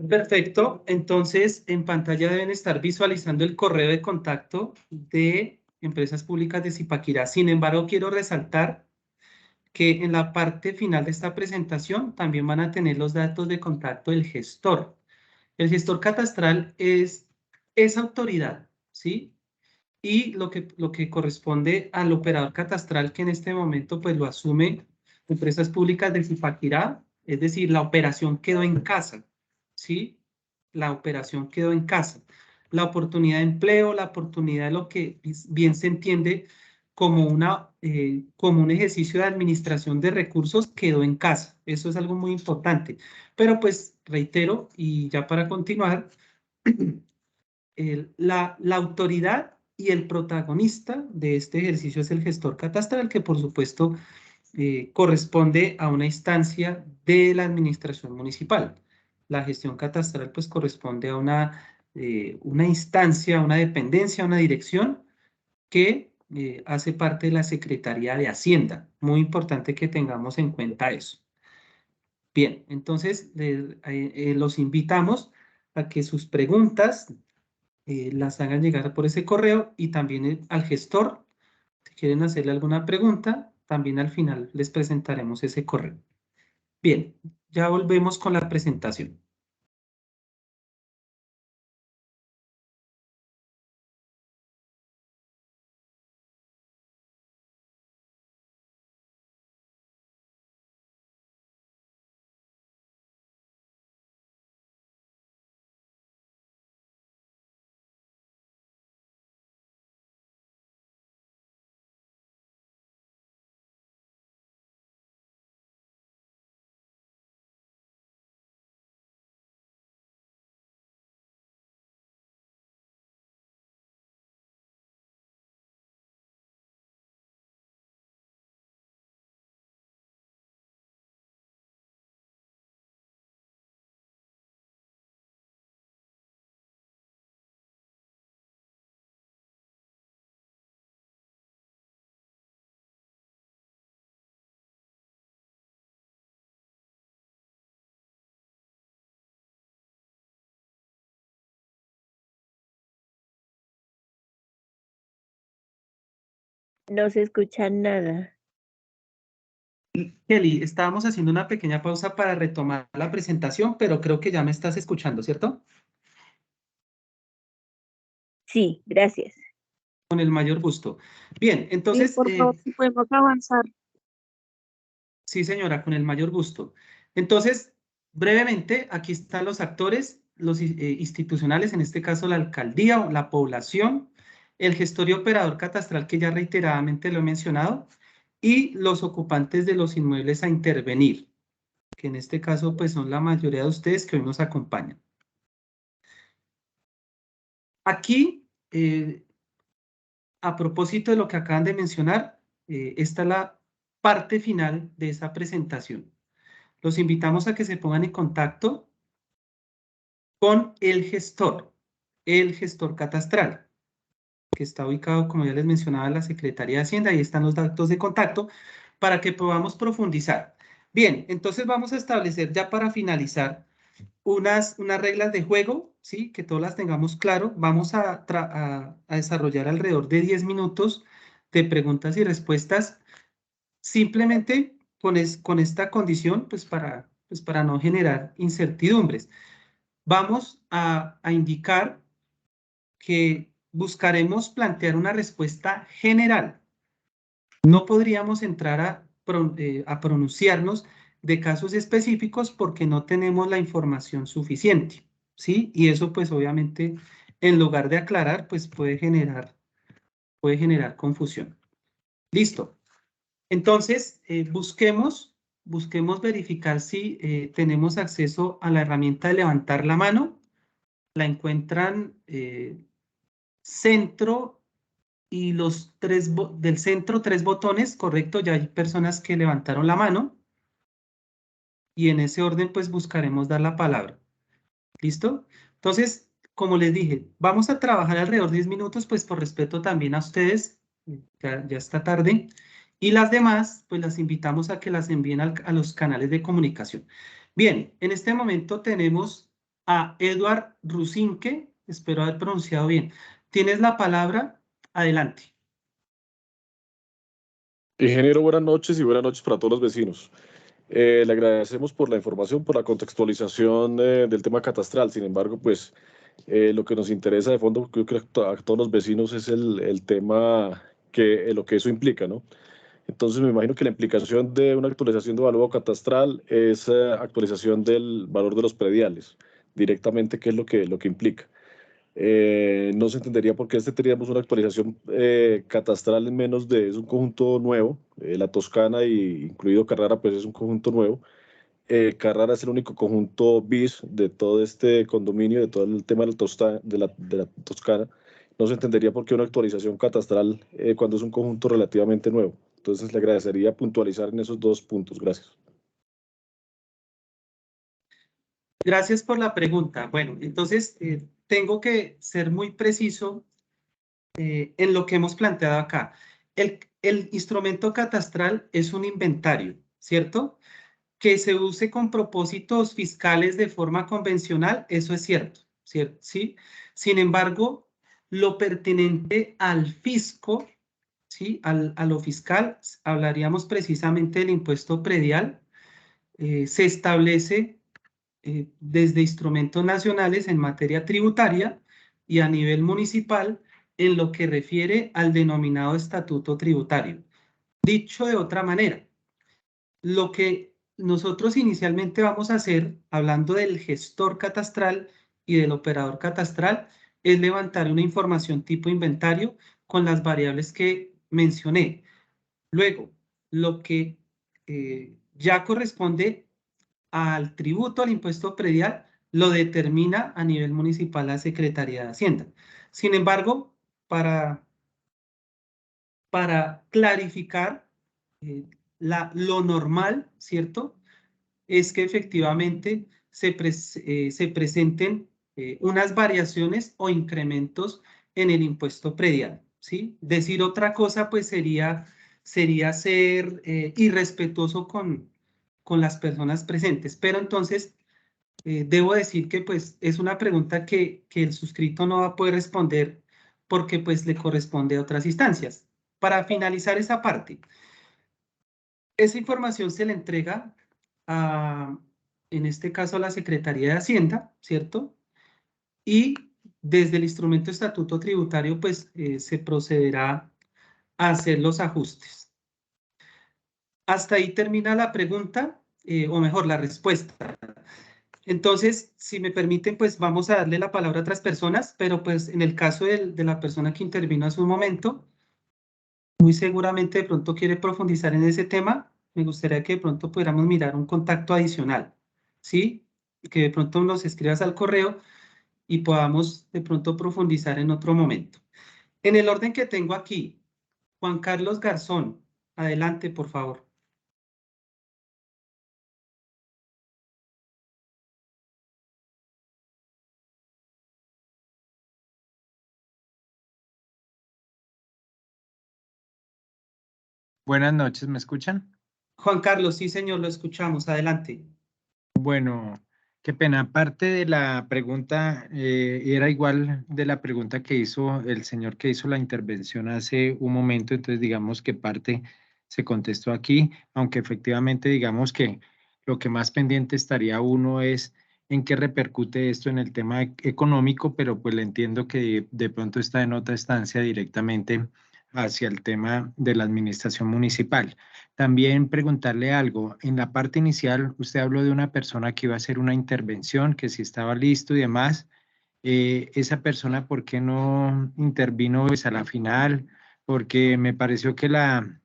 Perfecto, entonces en pantalla deben estar visualizando el correo de contacto de Empresas Públicas de Zipaquirá. Sin embargo, quiero resaltar que en la parte final de esta presentación también van a tener los datos de contacto del gestor. El gestor catastral es esa autoridad, ¿sí? Y lo que corresponde al operador catastral que en este momento pues lo asume Empresas Públicas de Zipaquirá, es decir, la operación quedó en casa, ¿sí? La operación quedó en casa. La oportunidad de empleo, la oportunidad de lo que bien se entiende como como un ejercicio de administración de recursos quedó en casa. Eso es algo muy importante. Pero pues reitero, y ya para continuar, la autoridad y el protagonista de este ejercicio es el gestor catastral, que por supuesto corresponde a una instancia de la administración municipal. La gestión catastral pues corresponde a una instancia, una dependencia, una dirección que hace parte de la Secretaría de Hacienda. Muy importante que tengamos en cuenta eso. Bien, entonces los invitamos a que sus preguntas las hagan llegar por ese correo y también al gestor. Si quieren hacerle alguna pregunta, también al final les presentaremos ese correo. Bien, ya volvemos con la presentación. No se escucha nada. Kelly, estábamos haciendo una pequeña pausa para retomar la presentación, pero creo que ya me estás escuchando, ¿cierto? Sí, gracias. Con el mayor gusto. Bien, Sí, entonces, por favor, si podemos avanzar. sí, señora, con el mayor gusto. Entonces, brevemente, aquí están los actores, los institucionales, en este caso la alcaldía o la población, el gestor y operador catastral, que ya reiteradamente lo he mencionado, y los ocupantes de los inmuebles a intervenir, que en este caso pues son la mayoría de ustedes que hoy nos acompañan. Aquí, a propósito de lo que acaban de mencionar, esta es la parte final de esa presentación. Los invitamos a que se pongan en contacto con el gestor catastral, que está ubicado, como ya les mencionaba, en la Secretaría de Hacienda. Ahí están los datos de contacto para que podamos profundizar. Bien, entonces vamos a establecer ya para finalizar unas reglas de juego, ¿sí? Que todas las tengamos claro. Vamos a desarrollar alrededor de 10 minutos de preguntas y respuestas, simplemente con esta condición, pues para no generar incertidumbres. Vamos a indicar que buscaremos plantear una respuesta general. No podríamos entrar a pronunciarnos de casos específicos porque no tenemos la información suficiente, ¿sí? Y eso pues obviamente en lugar de aclarar pues puede generar confusión. Listo. Entonces busquemos verificar si tenemos acceso a la herramienta de levantar la mano. La encuentran centro y del centro 3 botones, correcto, ya hay personas que levantaron la mano y en ese orden pues buscaremos dar la palabra. ¿Listo? Entonces, como les dije, vamos a trabajar alrededor de 10 minutos pues por respeto también a ustedes, ya está tarde, y las demás pues las invitamos a que las envíen a los canales de comunicación. Bien, en este momento tenemos a Eduard Rusinque, espero haber pronunciado bien. Tienes la palabra, adelante. Ingeniero, buenas noches y buenas noches para todos los vecinos. Le agradecemos por la información, por la contextualización del tema catastral. Sin embargo, pues lo que nos interesa de fondo, yo creo que a todos los vecinos es el tema lo que eso implica, ¿no? Entonces me imagino que la implicación de una actualización de valor catastral es actualización del valor de los prediales, directamente, ¿qué es lo que implica? No se entendería por qué tendríamos una actualización catastral en menos es un conjunto nuevo, la Toscana y incluido Carrara pues es un conjunto nuevo. Carrara es el único conjunto bis de todo este condominio, de todo el tema de la Toscana. No se entendería por qué una actualización catastral cuando es un conjunto relativamente nuevo. Entonces le agradecería puntualizar en esos dos puntos. Gracias. Gracias por la pregunta. Bueno, entonces tengo que ser muy preciso en lo que hemos planteado acá. El instrumento catastral es un inventario, ¿cierto? Que se use con propósitos fiscales de forma convencional, eso es cierto, ¿cierto? ¿Sí? Sin embargo, lo pertinente al fisco, ¿sí? A lo fiscal, hablaríamos precisamente del impuesto predial, se establece desde instrumentos nacionales en materia tributaria y a nivel municipal en lo que refiere al denominado estatuto tributario. Dicho de otra manera, lo que nosotros inicialmente vamos a hacer, hablando del gestor catastral y del operador catastral, es levantar una información tipo inventario con las variables que mencioné. Luego, lo que ya corresponde al tributo al impuesto predial, lo determina a nivel municipal la Secretaría de Hacienda. Sin embargo, para clarificar lo normal, ¿cierto? Es que efectivamente se presenten unas variaciones o incrementos en el impuesto predial, ¿sí? Decir otra cosa, pues sería ser irrespetuoso con las personas presentes. Pero entonces, debo decir que pues es una pregunta que el suscrito no va a poder responder porque pues le corresponde a otras instancias. Para finalizar esa parte, esa información se le entrega a, en este caso, a la Secretaría de Hacienda, ¿cierto? Y desde el instrumento estatuto tributario, pues se procederá a hacer los ajustes. Hasta ahí termina la pregunta, o mejor, la respuesta. Entonces, si me permiten, pues vamos a darle la palabra a otras personas, pero pues en el caso de la persona que intervino hace un momento, muy seguramente de pronto quiere profundizar en ese tema, me gustaría que de pronto pudiéramos mirar un contacto adicional, ¿sí? Que de pronto nos escribas al correo y podamos de pronto profundizar en otro momento. En el orden que tengo aquí, Juan Carlos Garzón, adelante, por favor. Buenas noches, ¿me escuchan? Juan Carlos, sí, señor, lo escuchamos, adelante. Bueno, qué pena. Aparte de la pregunta, era igual de la pregunta que hizo el señor que hizo la intervención hace un momento, entonces digamos que parte se contestó aquí, aunque efectivamente digamos que lo que más pendiente estaría uno es en qué repercute esto en el tema económico, pero pues le entiendo que de pronto está en otra estancia directamente hacia el tema de la administración municipal. También preguntarle algo. En la parte inicial, usted habló de una persona que iba a hacer una intervención, que si estaba listo y demás. Esa persona, ¿por qué no intervino pues, a la final? Porque me pareció que la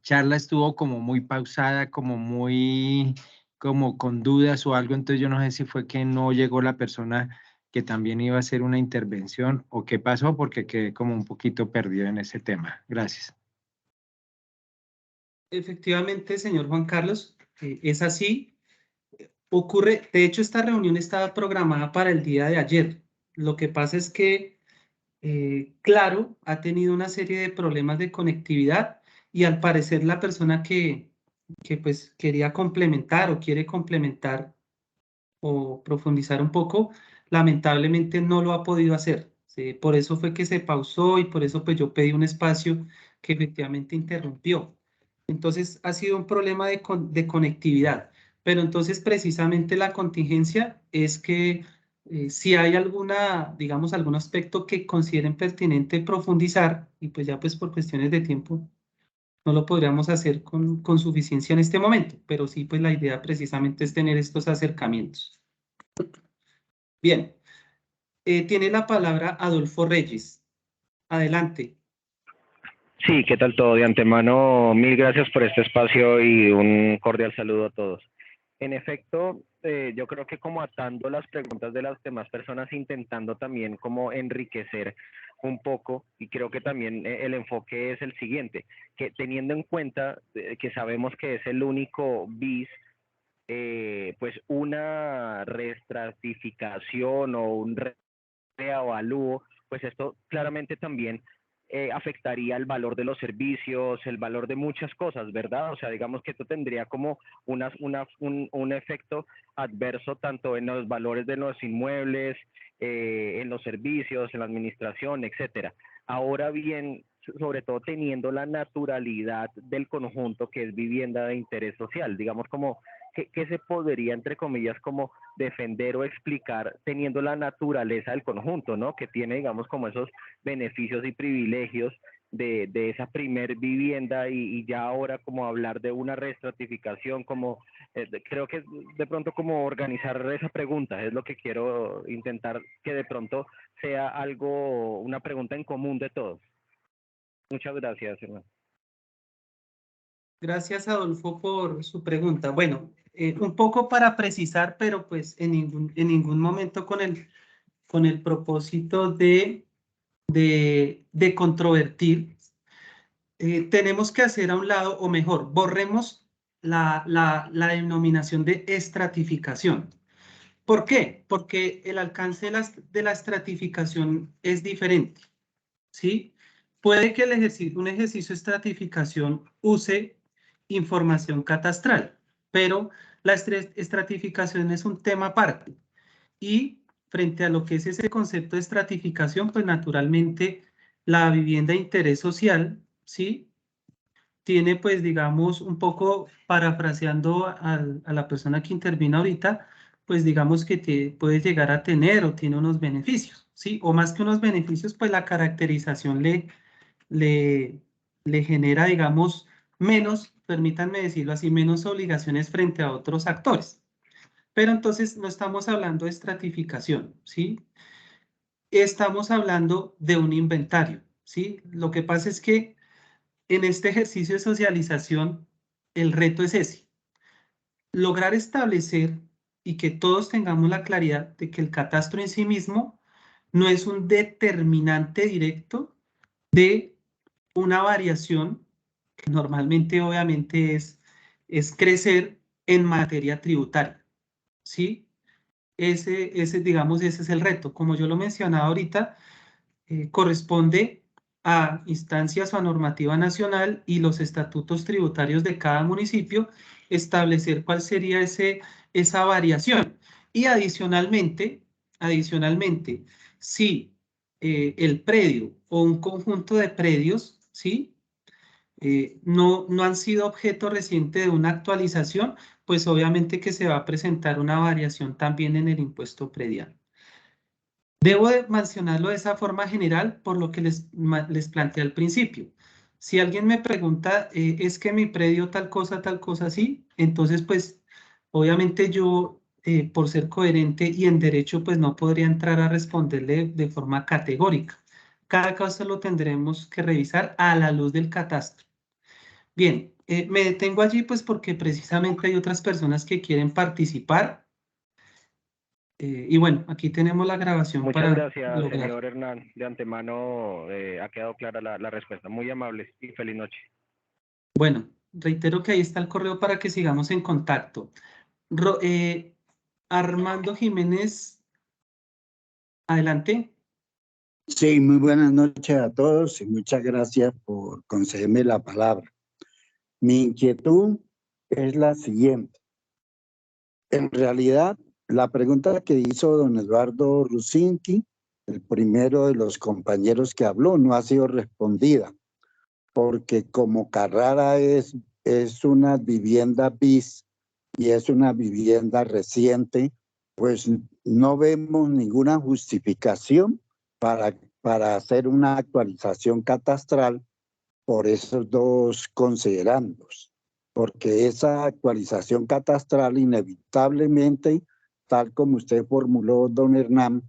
charla estuvo como muy pausada, como muy, como con dudas o algo. Entonces yo no sé si fue que no llegó la persona que también iba a hacer una intervención o qué pasó, porque quedé como un poquito perdido en ese tema. Gracias. Efectivamente, señor Juan Carlos, es así. Ocurre, de hecho, esta reunión estaba programada para el día de ayer. Lo que pasa es que, Claro, ha tenido una serie de problemas de conectividad y al parecer la persona que pues quería complementar o quiere complementar o profundizar un poco, lamentablemente no lo ha podido hacer. Sí, por eso fue que se pausó y por eso pues yo pedí un espacio que efectivamente interrumpió. Entonces ha sido un problema de conectividad, pero entonces precisamente la contingencia es que si hay alguna, digamos, algún aspecto que consideren pertinente profundizar y pues ya pues por cuestiones de tiempo no lo podríamos hacer con suficiencia en este momento, pero sí pues la idea precisamente es tener estos acercamientos. Bien, tiene la palabra Adolfo Reyes. Adelante. Sí, ¿qué tal todo? De antemano, mil gracias por este espacio y un cordial saludo a todos. En efecto, yo creo que como atando las preguntas de las demás personas, intentando también como enriquecer un poco, y creo que también el enfoque es el siguiente, que teniendo en cuenta que sabemos que es el único BIS, pues una reestratificación o un reavalúo pues esto claramente también afectaría el valor de los servicios, el valor de muchas cosas, ¿verdad? O sea, digamos que esto tendría como un efecto adverso tanto en los valores de los inmuebles, en los servicios, en la administración, etcétera. Ahora bien, sobre todo teniendo la naturalidad del conjunto que es vivienda de interés social, digamos como ¿qué se podría, entre comillas, como defender o explicar teniendo la naturaleza del conjunto, ¿no? Que tiene, digamos, como esos beneficios y privilegios de esa primer vivienda y ya ahora como hablar de una reestratificación, como creo que de pronto como organizar esa pregunta, es lo que quiero intentar que de pronto sea algo, una pregunta en común de todos. Muchas gracias, hermano. Gracias, Adolfo, por su pregunta. Bueno, un poco para precisar, pero pues en ningún momento con el propósito de controvertir. Tenemos que hacer a un lado, o mejor, borremos la denominación de estratificación. ¿Por qué? Porque el alcance de la estratificación es diferente, ¿sí? Puede que un ejercicio de estratificación use información catastral, pero la estratificación es un tema aparte. Y frente a lo que es ese concepto de estratificación, pues naturalmente la vivienda de interés social, ¿sí? Tiene, pues, digamos, un poco parafraseando a la persona que intervino ahorita, pues digamos que puede llegar a tener o tiene unos beneficios, ¿sí? O más que unos beneficios, pues la caracterización le, le genera, digamos, menos, permítanme decirlo así, menos obligaciones frente a otros actores. Pero entonces no estamos hablando de estratificación, ¿sí? Estamos hablando de un inventario, ¿sí? Lo que pasa es que en este ejercicio de socialización, el reto es ese, lograr establecer y que todos tengamos la claridad de que el catastro en sí mismo no es un determinante directo de una variación que normalmente obviamente es crecer en materia tributaria, ¿sí? Digamos, ese es el reto. Como yo lo mencionaba ahorita, corresponde a instancias o a normativa nacional y los estatutos tributarios de cada municipio establecer cuál sería esa variación. Y adicionalmente, si el predio o un conjunto de predios, ¿sí? No han sido objeto reciente de una actualización, pues obviamente que se va a presentar una variación también en el impuesto predial. Debo de mencionarlo de esa forma general por lo que les planteé al principio. Si alguien me pregunta, ¿es que mi predio tal cosa así? Entonces, pues, obviamente yo, por ser coherente y en derecho, pues no podría entrar a responderle de forma categórica. Cada caso lo tendremos que revisar a la luz del catastro. Bien, me detengo allí pues porque precisamente hay otras personas que quieren participar. Y bueno, aquí tenemos la grabación Muchas para gracias, lograr. señor Hernán. De antemano ha quedado clara la respuesta. Muy amable y feliz noche. Bueno, reitero que ahí está el correo para que sigamos en contacto. Armando Jiménez, adelante. Sí, muy buenas noches a todos y muchas gracias por concederme la palabra. Mi inquietud es la siguiente. En realidad, la pregunta que hizo don Eduardo Rusinski, el primero de los compañeros que habló, no ha sido respondida, porque como Carrara es una vivienda bis y es una vivienda reciente, pues no vemos ninguna justificación para hacer una actualización catastral por esos dos considerandos, porque esa actualización catastral inevitablemente, tal como usted formuló, don Hernán,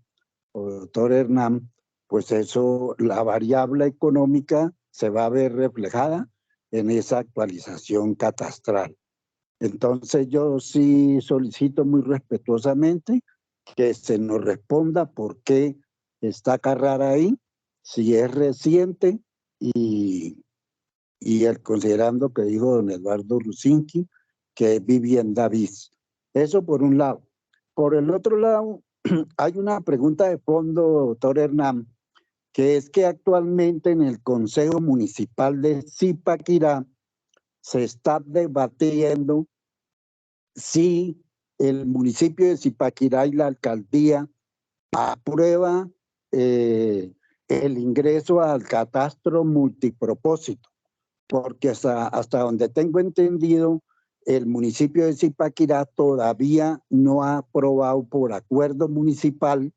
o doctor Hernán, pues eso, la variable económica se va a ver reflejada en esa actualización catastral. Entonces yo sí solicito muy respetuosamente que se nos responda por qué está Carrara ahí, si es reciente y considerando que dijo don Eduardo Rusinski, que es vivienda bis. Eso por un lado. Por el otro lado, hay una pregunta de fondo, doctor Hernán, que es que actualmente en el Consejo Municipal de Zipaquirá se está debatiendo si el municipio de Zipaquirá y la alcaldía aprueba el ingreso al catastro multipropósito, porque hasta donde tengo entendido, el municipio de Zipaquirá todavía no ha aprobado por acuerdo municipal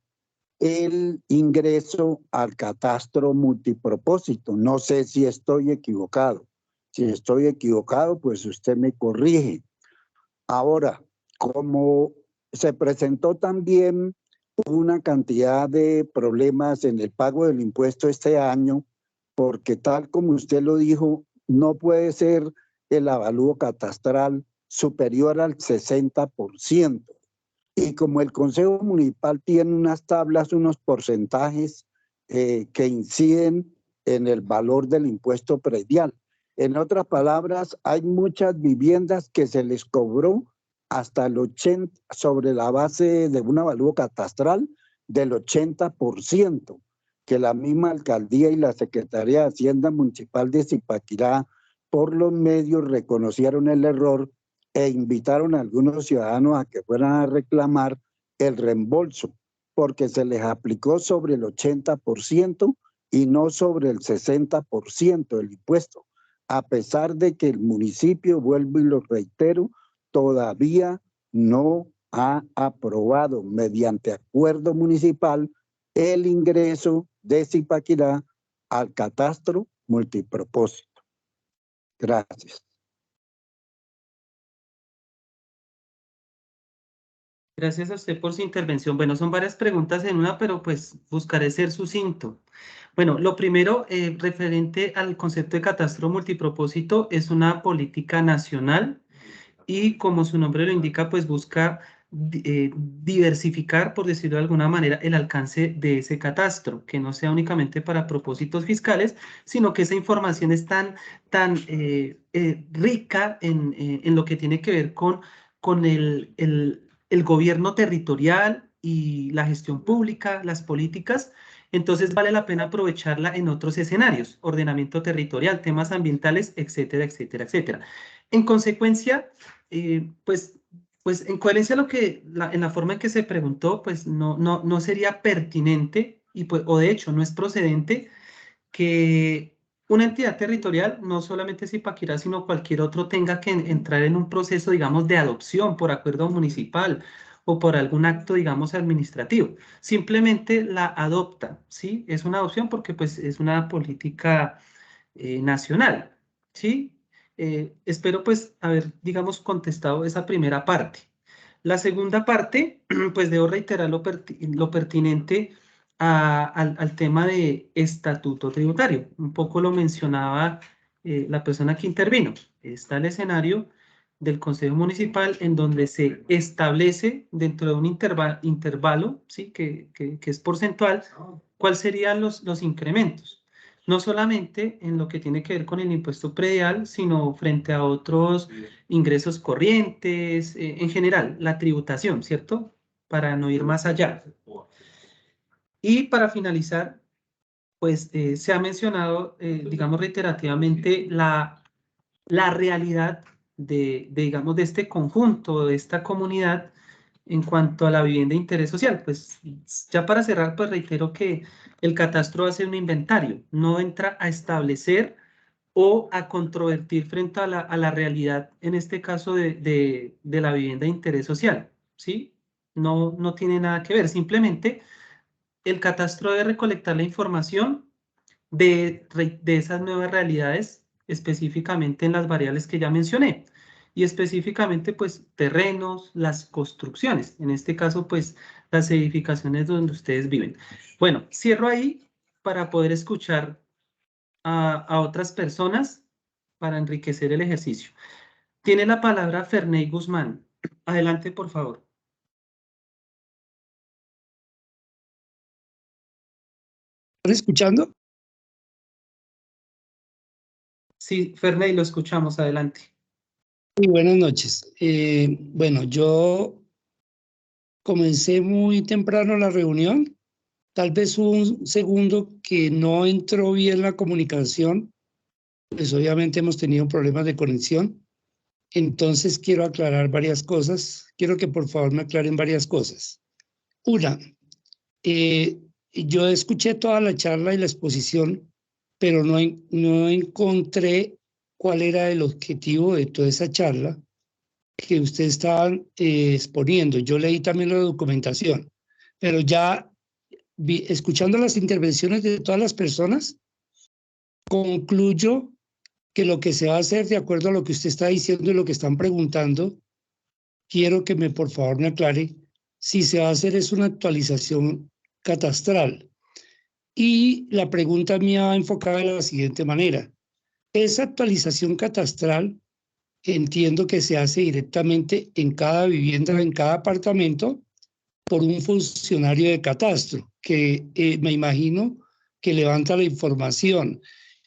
el ingreso al catastro multipropósito. No sé si estoy equivocado. Si estoy equivocado, pues usted me corrige. Ahora, como se presentó también una cantidad de problemas en el pago del impuesto este año, porque tal como usted lo dijo, no puede ser el avalúo catastral superior al 60%. Y como el Consejo Municipal tiene unas tablas, unos porcentajes que inciden en el valor del impuesto predial. En otras palabras, hay muchas viviendas que se les cobró hasta el 80%, sobre la base de un avalúo catastral del 80%, que la misma alcaldía y la Secretaría de Hacienda Municipal de Zipaquirá por los medios reconocieron el error e invitaron a algunos ciudadanos a que fueran a reclamar el reembolso, porque se les aplicó sobre el 80% y no sobre el 60% del impuesto, a pesar de que el municipio, vuelvo y lo reitero, todavía no ha aprobado mediante acuerdo municipal el ingreso de Zipaquirá al catastro multipropósito. Gracias. Gracias a usted por su intervención. Bueno, son varias preguntas en una, pero pues buscaré ser sucinto. Bueno, lo primero, referente al concepto de catastro multipropósito, es una política nacional y como su nombre lo indica, pues busca diversificar, por decirlo de alguna manera, el alcance de ese catastro, que no sea únicamente para propósitos fiscales, sino que esa información es tan rica en lo que tiene que ver con el gobierno territorial y la gestión pública, las políticas. Entonces vale la pena aprovecharla en otros escenarios, ordenamiento territorial, temas ambientales, etcétera, etcétera, etcétera. En consecuencia, pues en coherencia a lo que en la forma en que se preguntó, pues no sería pertinente y pues, o de hecho no es procedente que una entidad territorial, no solamente Zipaquirá, sino cualquier otro, tenga que entrar en un proceso, digamos, de adopción por acuerdo municipal o por algún acto, digamos, administrativo. Simplemente la adopta, ¿sí? Es una adopción porque pues es una política nacional, ¿sí? Espero pues haber, digamos, contestado esa primera parte. La segunda parte, pues debo reiterar lo pertinente al tema de estatuto tributario. Un poco lo mencionaba la persona que intervino. Está el escenario del Consejo Municipal en donde se establece dentro de un intervalo, ¿sí? que es porcentual, cuáles serían los incrementos. No solamente en lo que tiene que ver con el impuesto predial, sino frente a otros ingresos corrientes, en general, la tributación, ¿cierto? Para no ir más allá. Y para finalizar, pues se ha mencionado, digamos, reiterativamente la realidad digamos, de este conjunto, de esta comunidad en cuanto a la vivienda de interés social. Pues ya para cerrar, pues reitero que el catastro hace un inventario, no entra a establecer o a controvertir frente a la realidad, en este caso de la vivienda de interés social, ¿sí? No tiene nada que ver, simplemente el catastro debe recolectar la información de esas nuevas realidades, específicamente en las variables que ya mencioné, y específicamente pues terrenos, las construcciones, en este caso pues las edificaciones donde ustedes viven. Bueno, cierro ahí para poder escuchar a otras personas para enriquecer el ejercicio. Tiene la palabra Ferney Guzmán. Adelante, por favor. ¿Están escuchando? Sí, Ferney, lo escuchamos. Adelante. Muy buenas noches. Bueno, yo comencé muy temprano la reunión Tal vez hubo un segundo que no entró bien la comunicación, pues obviamente hemos tenido problemas de conexión. Entonces quiero aclarar varias cosas. Quiero que por favor me aclaren varias cosas. Una, yo escuché toda la charla y la exposición, pero no encontré cuál era el objetivo de toda esa charla que ustedes estaban exponiendo. Yo leí también la documentación, pero ya escuchando las intervenciones de todas las personas, concluyo que lo que se va a hacer, de acuerdo a lo que usted está diciendo y lo que están preguntando, quiero que por favor me aclare si se va a hacer es una actualización catastral. Y la pregunta mía va enfocada de la siguiente manera. Esa actualización catastral entiendo que se hace directamente en cada vivienda, en cada apartamento, por un funcionario de catastro, que me imagino que levanta la información.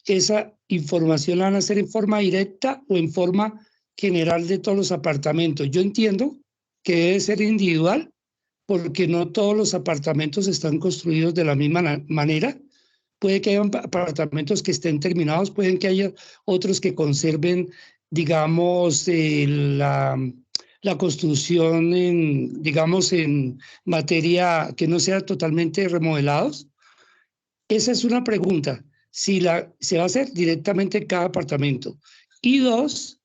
¿Esa información la van a hacer en forma directa o en forma general de todos los apartamentos? Yo entiendo que debe ser individual, porque no todos los apartamentos están construidos de la misma manera. Puede que haya apartamentos que estén terminados, pueden que haya otros que conserven, digamos, la construcción digamos, en materia que no sea totalmente remodelados. Esa es una pregunta, si se va a hacer directamente en cada apartamento. Y dos,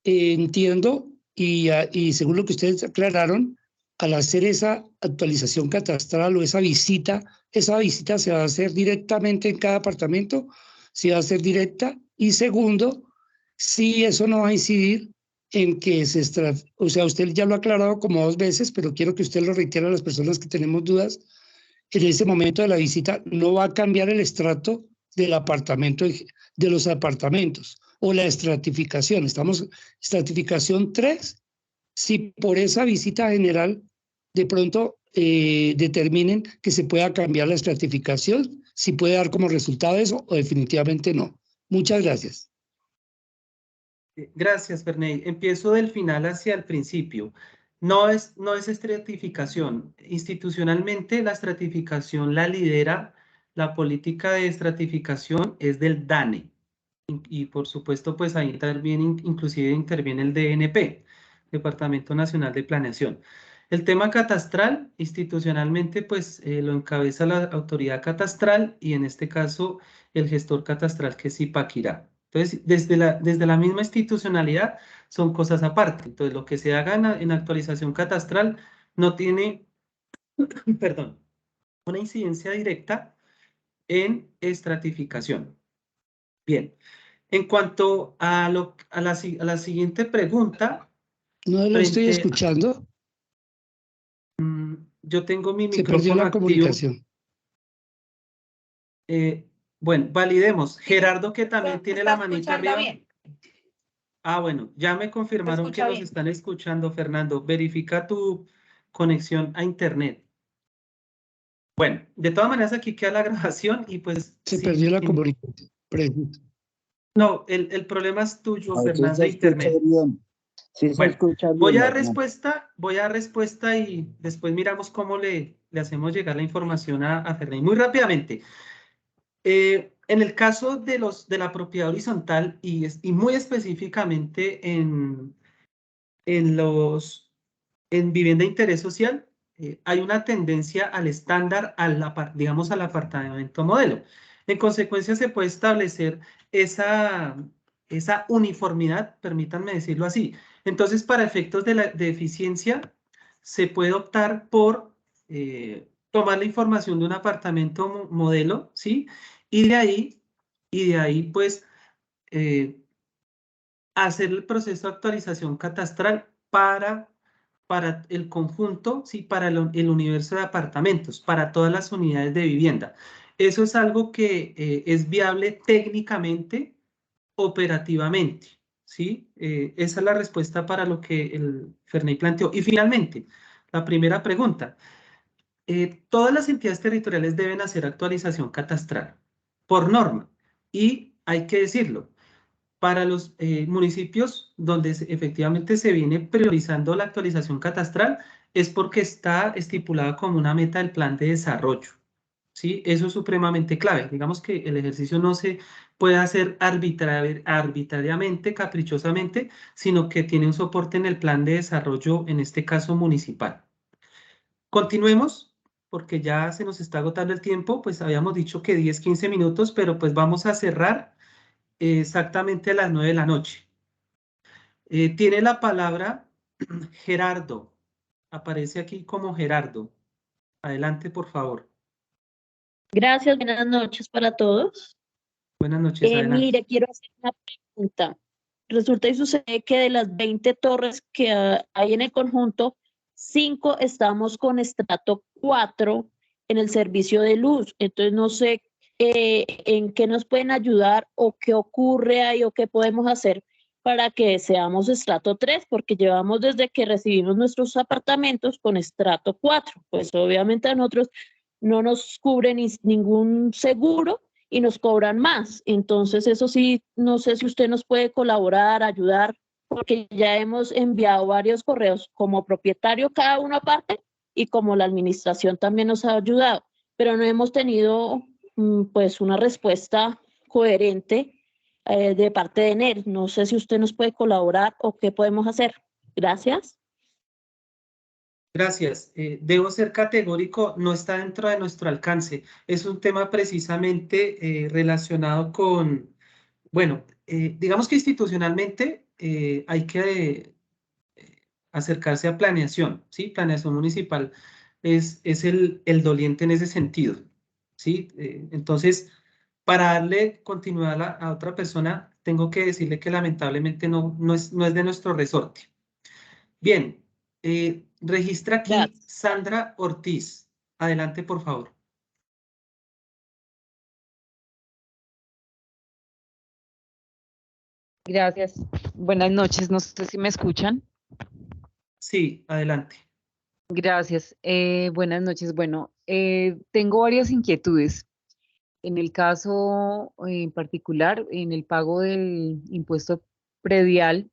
entiendo, y según lo que ustedes aclararon, al hacer esa actualización catastral o esa visita se va a hacer directamente en cada apartamento, si va a ser directa. Y segundo, si eso no va a incidir en que o sea, usted ya lo ha aclarado como 2 veces, pero quiero que usted lo reitere a las personas que tenemos dudas. En ese momento de la visita no va a cambiar el estrato del apartamento, de los apartamentos, o la estratificación. Estamos estratificación 3, si por esa visita general de pronto determinen que se pueda cambiar la estratificación, si puede dar como resultado eso o definitivamente no. Muchas gracias. Gracias, Ferney. Empiezo del final hacia el principio. No es estratificación. Institucionalmente, la estratificación la lidera, la política de estratificación es del DANE. Y por supuesto, pues ahí también inclusive interviene el DNP, Departamento Nacional de Planeación. El tema catastral, institucionalmente, pues lo encabeza la autoridad catastral y en este caso el gestor catastral, que es Zipaquirá. Entonces, desde la misma institucionalidad son cosas aparte. Entonces, lo que se haga en actualización catastral no tiene, perdón, una incidencia directa en estratificación. Bien. En cuanto a la siguiente pregunta. No lo estoy escuchando. Yo tengo mi Se micrófono perdió la activo. comunicación. Bueno, validemos. Gerardo, que también tiene la manita arriba. Bien. Ah, bueno, ya me confirmaron que nos están escuchando, Fernando. Verifica tu conexión a internet. Bueno, de todas maneras aquí queda la grabación y pues... Se perdió la comunicación. Pregunta. No, el problema es tuyo, Fernando, de internet. Sí, bueno, se escucha bien, voy a respuesta y después miramos cómo le hacemos llegar la información a Fernando. Muy rápidamente. En el caso de la propiedad horizontal y muy específicamente en vivienda de interés social, hay una tendencia al estándar, digamos al apartamento modelo. En consecuencia, se puede establecer esa uniformidad, permítanme decirlo así. Entonces, para efectos de eficiencia, se puede optar por tomar la información de un apartamento modelo, ¿sí? Y de ahí, pues, hacer el proceso de actualización catastral para el conjunto, sí, para el universo de apartamentos, para todas las unidades de vivienda. Eso es algo que es viable técnicamente, operativamente, ¿sí? Esa es la respuesta para lo que el Ferney planteó. Y finalmente, la primera pregunta. Todas las entidades territoriales deben hacer actualización catastral por norma. Y hay que decirlo, para los municipios donde efectivamente se viene priorizando la actualización catastral es porque está estipulada como una meta del plan de desarrollo, ¿sí? Eso es supremamente clave. Digamos que el ejercicio no se puede hacer arbitrariamente, caprichosamente, sino que tiene un soporte en el plan de desarrollo, en este caso municipal. Continuemos, porque ya se nos está agotando el tiempo, pues habíamos dicho que 10, 15 minutos, pero pues vamos a cerrar exactamente a las 9 de la noche. Tiene la palabra Gerardo. Aparece aquí como Gerardo. Adelante, por favor. Gracias, buenas noches para todos. Buenas noches, adelante. Mire, quiero hacer una pregunta. Resulta y sucede que de las 20 torres que hay en el conjunto, 5 estamos con estrato 4 en el servicio de luz. Entonces no sé en qué nos pueden ayudar o qué ocurre ahí o qué podemos hacer para que seamos estrato 3, porque llevamos desde que recibimos nuestros apartamentos con estrato 4. Pues obviamente a nosotros no nos cubre ningún seguro y nos cobran más. Entonces, eso sí, no sé si usted nos puede colaborar, ayudar, porque ya hemos enviado varios correos como propietario cada uno aparte y como la administración también nos ha ayudado, pero no hemos tenido pues una respuesta coherente de parte de NER. No sé si usted nos puede colaborar o qué podemos hacer. Gracias. Gracias. Debo ser categórico, no está dentro de nuestro alcance. Es un tema precisamente relacionado con, bueno, digamos que institucionalmente hay que acercarse a planeación, ¿sí? Planeación municipal es el doliente en ese sentido, ¿sí? Entonces, para darle continuidad a otra persona, tengo que decirle que lamentablemente no es de nuestro resorte. Bien, registra aquí Gracias. Sandra Ortiz. Adelante, por favor. Gracias. Buenas noches. No sé si me escuchan. Sí, adelante. Gracias. Buenas noches. Bueno, tengo varias inquietudes. En el caso en particular, en el pago del impuesto predial,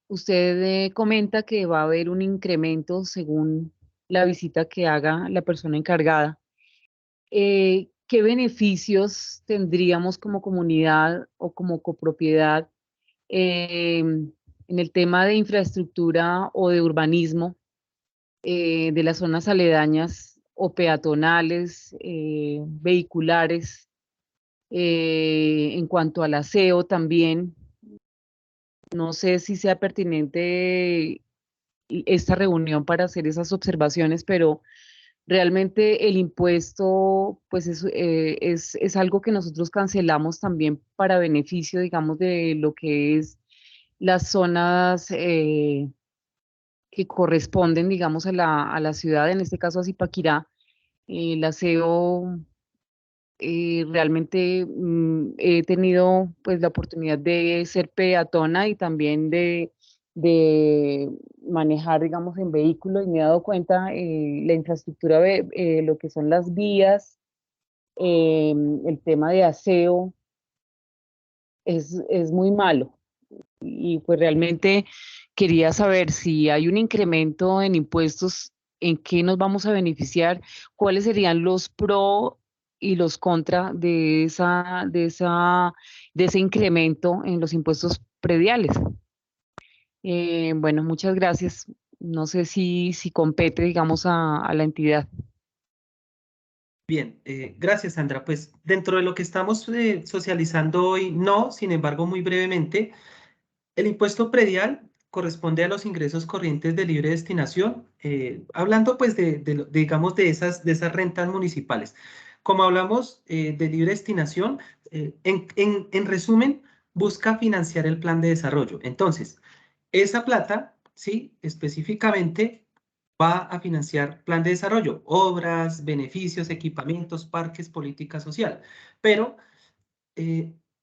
usted comenta que va a haber un incremento según la visita que haga la persona encargada. ¿Qué beneficios tendríamos como comunidad o como copropiedad en el tema de infraestructura o de urbanismo de las zonas aledañas o peatonales, vehiculares, en cuanto al aseo también? No sé si sea pertinente esta reunión para hacer esas observaciones, pero realmente el impuesto, pues es algo que nosotros cancelamos también para beneficio, digamos, de lo que es las zonas que corresponden, digamos, a la ciudad, en este caso a Zipaquirá. El aseo, realmente he tenido pues la oportunidad de ser peatona y también de manejar, digamos, en vehículo, y me he dado cuenta la infraestructura, lo que son las vías, el tema de aseo es muy malo. Y pues realmente quería saber si hay un incremento en impuestos, en qué nos vamos a beneficiar, cuáles serían los pro y los contra de ese incremento en los impuestos prediales. Bueno, muchas gracias. No sé si compete, digamos, a la entidad. Bien, gracias, Sandra. Pues dentro de lo que estamos socializando hoy, no, sin embargo, muy brevemente, el impuesto predial corresponde a los ingresos corrientes de libre destinación, hablando pues digamos de esas rentas municipales. Como hablamos de libre destinación, en resumen, busca financiar el plan de desarrollo. Entonces, esa plata, sí, específicamente va a financiar plan de desarrollo, obras, beneficios, equipamientos, parques, política social. Pero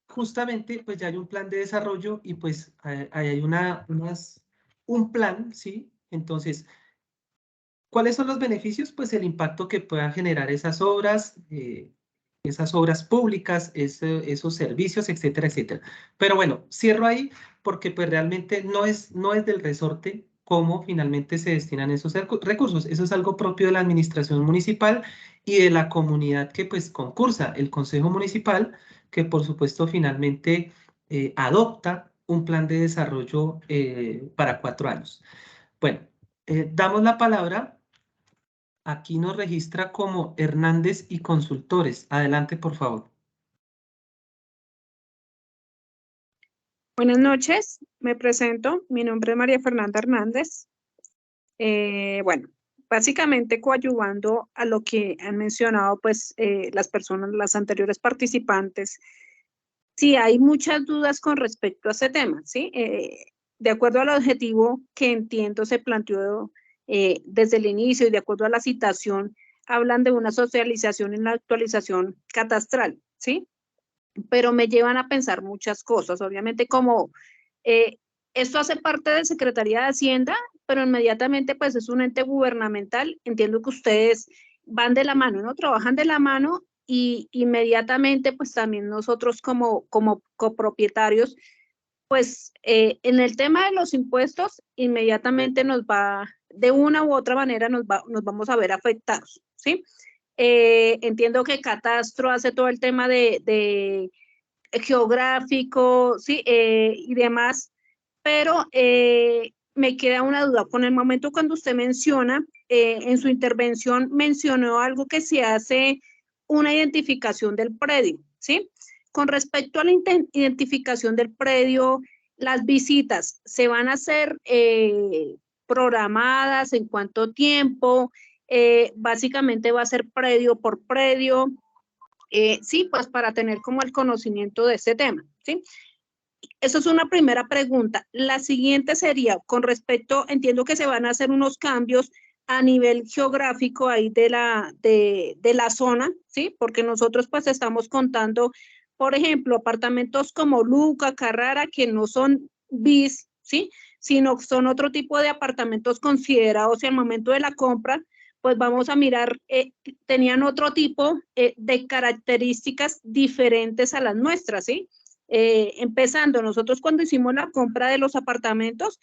justamente pues ya hay un plan de desarrollo y pues ahí hay un plan, ¿sí? Entonces, ¿cuáles son los beneficios? Pues el impacto que puedan generar esas obras públicas, esos servicios, etcétera, etcétera. Pero bueno, cierro ahí porque pues realmente no es del resorte cómo finalmente se destinan esos recursos. Eso es algo propio de la administración municipal y de la comunidad que pues concursa, el Consejo Municipal, que por supuesto finalmente adopta un plan de desarrollo para 4 años. Bueno, damos la palabra. Aquí nos registra como Hernández y Consultores. Adelante, por favor. Buenas noches, me presento. Mi nombre es María Fernanda Hernández. Bueno, básicamente coadyuvando a lo que han mencionado pues las personas, las anteriores participantes. Sí, hay muchas dudas con respecto a ese tema, ¿sí? De acuerdo al objetivo que entiendo se planteó desde el inicio y de acuerdo a la citación, hablan de una socialización en la actualización catastral, ¿sí? Pero me llevan a pensar muchas cosas, obviamente como esto hace parte de Secretaría de Hacienda, pero inmediatamente pues es un ente gubernamental, entiendo que ustedes van de la mano, ¿no? Trabajan de la mano y inmediatamente pues también nosotros como copropietarios, pues en el tema de los impuestos, inmediatamente nos va, de una u otra manera nos vamos a ver afectados, ¿sí? Entiendo que Catastro hace todo el tema de geográfico, ¿sí? Y demás, pero me queda una duda. Con el momento cuando usted menciona, en su intervención mencionó algo que se hace una identificación del predio, ¿sí? Con respecto a la identificación del predio, las visitas se van a hacer programadas, ¿en cuánto tiempo? Básicamente va a ser predio por predio. Sí, pues para tener como el conocimiento de ese tema, ¿sí? Esa es una primera pregunta. La siguiente sería, con respecto, entiendo que se van a hacer unos cambios a nivel geográfico ahí de la zona, ¿sí? Porque nosotros pues estamos contando, por ejemplo, apartamentos como Luca, Carrara, que no son bis, ¿sí? Sino son otro tipo de apartamentos considerados al momento de la compra, pues vamos a mirar, tenían otro tipo de características diferentes a las nuestras, ¿sí? Empezando, nosotros cuando hicimos la compra de los apartamentos,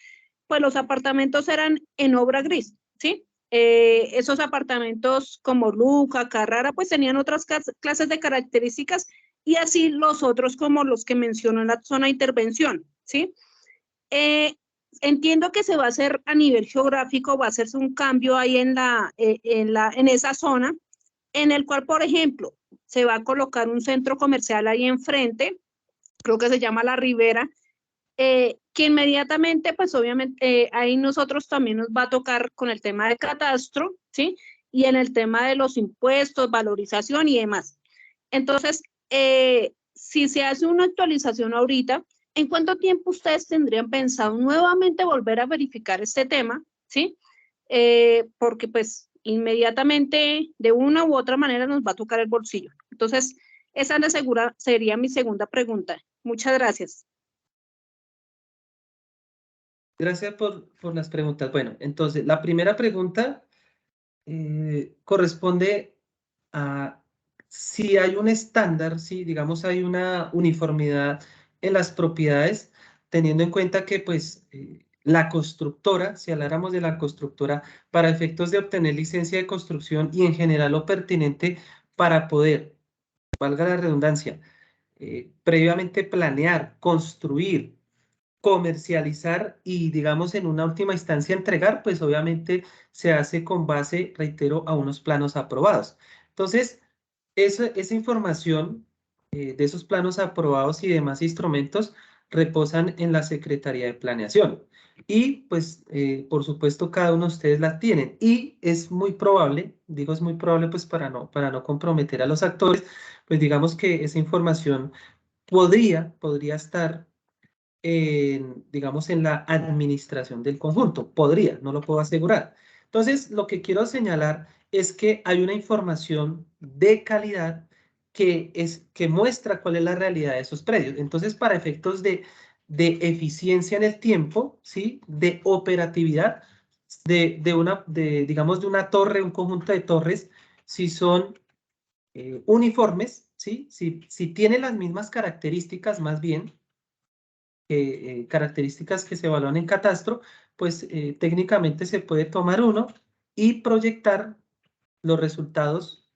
pues los apartamentos eran en obra gris, ¿sí? Esos apartamentos como Luca, Carrara, pues tenían otras clases de características y así los otros como los que mencionó en la zona de intervención, ¿sí? Entiendo que se va a hacer a nivel geográfico, va a hacerse un cambio ahí en esa zona, en el cual, por ejemplo, se va a colocar un centro comercial ahí enfrente, creo que se llama La Ribera, que inmediatamente, pues obviamente, ahí nosotros también nos va a tocar con el tema de catastro, ¿sí? Y en el tema de los impuestos, valorización y demás. Entonces, si se hace una actualización ahorita, ¿en cuánto tiempo ustedes tendrían pensado nuevamente volver a verificar este tema? ¿Sí? Porque pues inmediatamente de una u otra manera nos va a tocar el bolsillo. Entonces, esa sería mi segunda pregunta. Muchas gracias. Gracias por las preguntas. Bueno, entonces, la primera pregunta corresponde a si hay un estándar, si digamos hay una uniformidad en las propiedades, teniendo en cuenta que pues la constructora, si habláramos de la constructora, para efectos de obtener licencia de construcción y en general lo pertinente para poder, valga la redundancia, previamente planear, construir, comercializar y, digamos, en una última instancia entregar, pues obviamente se hace con base, reitero, a unos planos aprobados. Entonces, esa información de esos planos aprobados y demás instrumentos reposan en la Secretaría de Planeación. Y, pues, por supuesto, cada uno de ustedes la tienen. Y es muy probable, digo es muy probable, pues, para no comprometer a los actores, pues digamos que esa información podría estar digamos, en la administración del conjunto. Podría, no lo puedo asegurar. Entonces, lo que quiero señalar es que hay una información de calidad que muestra cuál es la realidad de esos predios. Entonces, para efectos de eficiencia en el tiempo, ¿sí? De operatividad, digamos, de una torre, un conjunto de torres, si son uniformes, ¿sí? Si tienen las mismas características, más bien, características que se evalúan en catastro, pues técnicamente se puede tomar uno y proyectar los resultados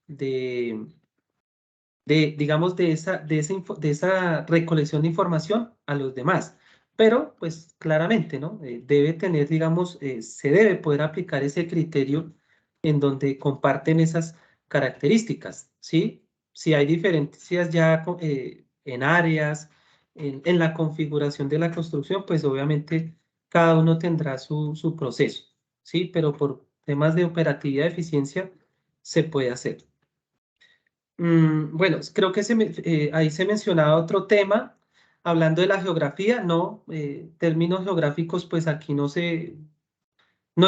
digamos, de esa recolección de información a los demás. Pero, pues, claramente, ¿no? Debe tener, digamos, se debe poder aplicar ese criterio en donde comparten esas características, ¿sí? Si hay diferencias ya en áreas, en la configuración de la construcción, pues obviamente cada uno tendrá su proceso, ¿sí? Pero por temas de operatividad y eficiencia se puede hacer. Bueno, creo que ahí se mencionaba otro tema, hablando de la geografía, no, términos geográficos, pues aquí no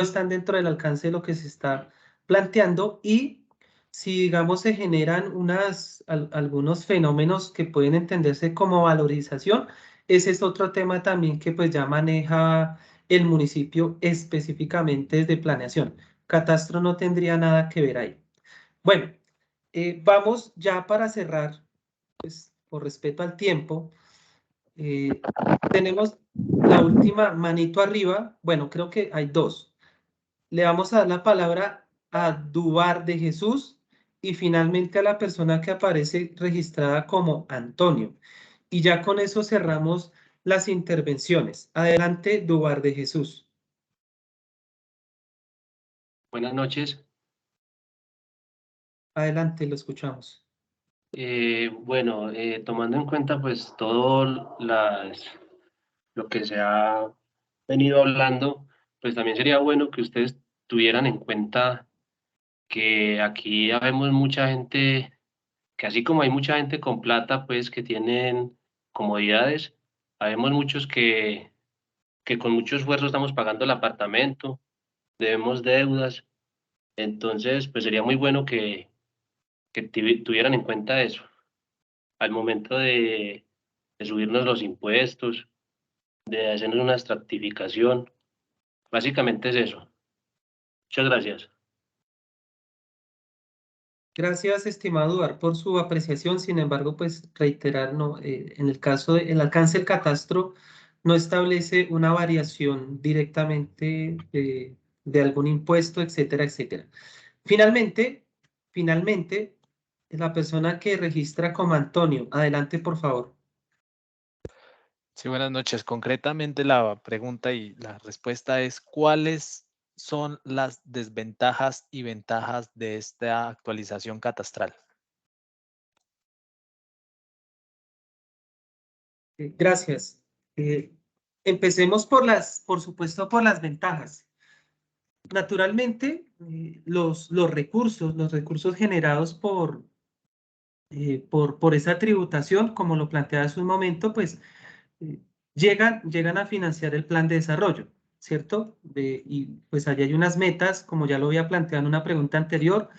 están dentro del alcance de lo que se está planteando y si, digamos, se generan algunos fenómenos que pueden entenderse como valorización, ese es otro tema también que pues ya maneja el municipio específicamente desde planeación. Catastro no tendría nada que ver ahí. Bueno. Vamos ya para cerrar, pues por respeto al tiempo, tenemos la última manito arriba, bueno, creo que hay dos. Le vamos a dar la palabra a Dubar de Jesús y finalmente a la persona que aparece registrada como Antonio. Y ya con eso cerramos las intervenciones. Adelante, Dubar de Jesús. Buenas noches. Adelante, lo escuchamos. Bueno, tomando en cuenta pues todo lo que se ha venido hablando, pues también sería bueno que ustedes tuvieran en cuenta que aquí habemos mucha gente, que así como hay mucha gente con plata, pues que tienen comodidades, habemos muchos que con mucho esfuerzo estamos pagando el apartamento, debemos deudas, entonces pues sería muy bueno que tuvieran en cuenta eso al momento de subirnos los impuestos, de hacernos una estratificación. Básicamente es eso. Muchas gracias. Gracias, estimado Duar, por su apreciación. Sin embargo, pues reiterar, no, en el caso del alcance del catastro, no establece una variación directamente de algún impuesto, etcétera, etcétera. Finalmente, la persona que registra como Antonio, adelante, por favor. Sí, buenas noches. Concretamente la pregunta y la respuesta es, ¿cuáles son las desventajas y ventajas de esta actualización catastral? Gracias. Empecemos por supuesto, por las ventajas. Naturalmente, los recursos generados por esa tributación, como lo planteaba hace un momento, pues llegan a financiar el plan de desarrollo, ¿cierto? Y pues allí hay unas metas, como ya lo había planteado en una pregunta anterior,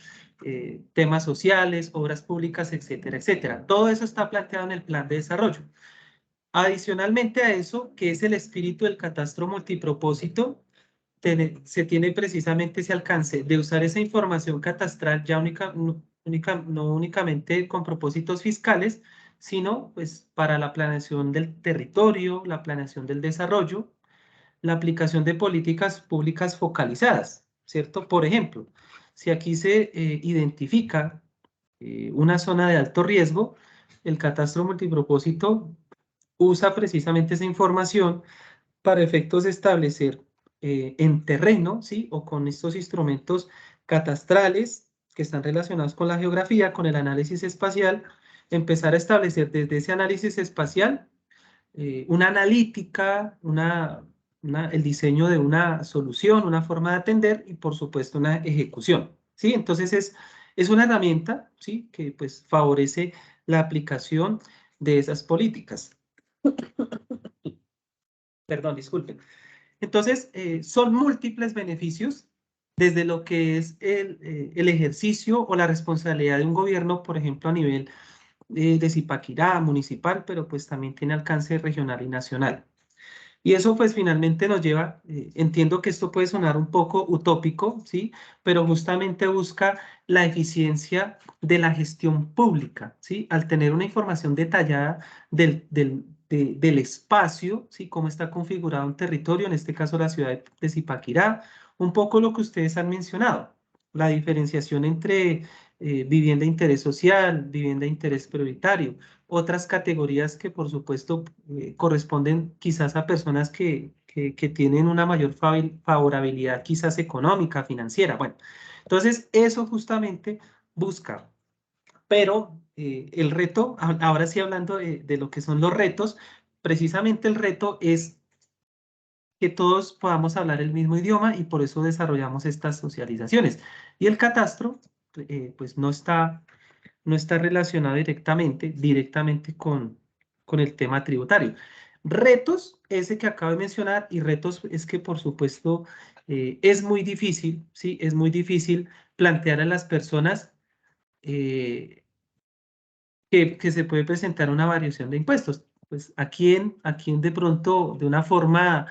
temas sociales, obras públicas, etcétera, etcétera. Todo eso está planteado en el plan de desarrollo. Adicionalmente a eso, que es el espíritu del catastro multipropósito, se tiene precisamente ese alcance de usar esa información catastral ya no únicamente con propósitos fiscales, sino pues para la planeación del territorio, la planeación del desarrollo, la aplicación de políticas públicas focalizadas, ¿cierto? Por ejemplo, si aquí se identifica una zona de alto riesgo, el catastro multipropósito usa precisamente esa información para efectos de establecer en terreno, ¿sí? O con estos instrumentos catastrales que están relacionados con la geografía, con el análisis espacial, empezar a establecer desde ese análisis espacial una analítica, el diseño de una solución, una forma de atender y, por supuesto, una ejecución, ¿sí? Entonces, es una herramienta, ¿sí? Que, pues, favorece la aplicación de esas políticas. Perdón, disculpen. Entonces, son múltiples beneficios desde lo que es el ejercicio o la responsabilidad de un gobierno, por ejemplo, a nivel de Zipaquirá, municipal, pero pues también tiene alcance regional y nacional. Y eso pues finalmente nos lleva, entiendo que esto puede sonar un poco utópico, ¿sí? Pero justamente busca la eficiencia de la gestión pública, ¿sí? Al tener una información detallada del espacio, ¿sí? Cómo está configurado un territorio, en este caso la ciudad de Zipaquirá, un poco lo que ustedes han mencionado, la diferenciación entre vivienda de interés social, vivienda de interés prioritario, otras categorías que por supuesto corresponden quizás a personas que tienen una mayor favorabilidad quizás económica, financiera. Bueno, entonces eso justamente busca. Pero el reto, ahora sí hablando de lo que son los retos, precisamente el reto es que todos podamos hablar el mismo idioma y por eso desarrollamos estas socializaciones. Y el catastro, pues no está relacionado directamente con el tema tributario. Retos, ese que acabo de mencionar, y retos es que por supuesto es muy difícil, ¿sí? Es muy difícil plantear a las personas que se puede presentar una variación de impuestos. Pues a quién de pronto, de una forma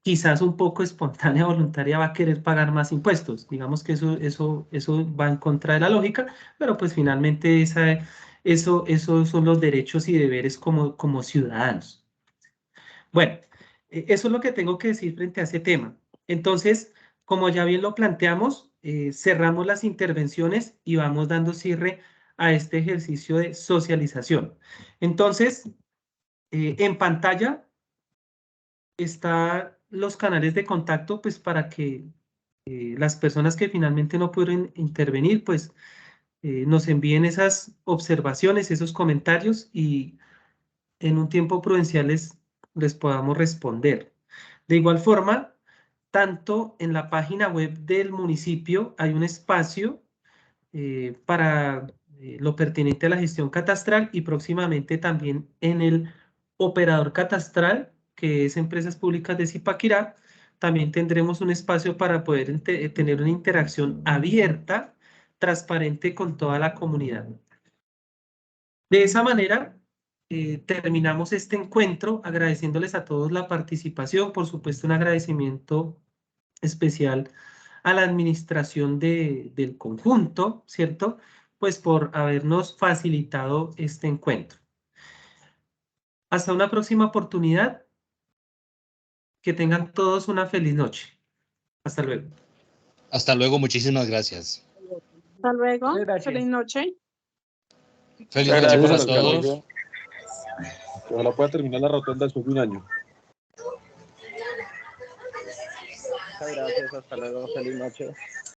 quizás un poco espontánea, voluntaria, va a querer pagar más impuestos. Digamos que eso va en contra de la lógica, pero pues finalmente esos son los derechos y deberes como ciudadanos. Bueno, eso es lo que tengo que decir frente a ese tema. Entonces, como ya bien lo planteamos, cerramos las intervenciones y vamos dando cierre a este ejercicio de socialización. Entonces, en pantalla están los canales de contacto, pues para que las personas que finalmente no pudieron intervenir, pues nos envíen esas observaciones, esos comentarios y en un tiempo prudencial les podamos responder. De igual forma, tanto en la página web del municipio hay un espacio para lo pertinente a la gestión catastral y próximamente también en el operador catastral, que es Empresas Públicas de Zipaquirá, también tendremos un espacio para poder tener una interacción abierta, transparente con toda la comunidad. De esa manera, terminamos este encuentro agradeciéndoles a todos la participación, por supuesto un agradecimiento especial a la administración del conjunto, ¿cierto? Pues por habernos facilitado este encuentro. Hasta una próxima oportunidad. Que tengan todos una feliz noche. Hasta luego. Hasta luego, muchísimas gracias. Hasta luego. Feliz noche. Feliz noche para Gracias, todos. Ojalá pueda terminar la rotonda después de un año. Muchas gracias, hasta luego, feliz noche.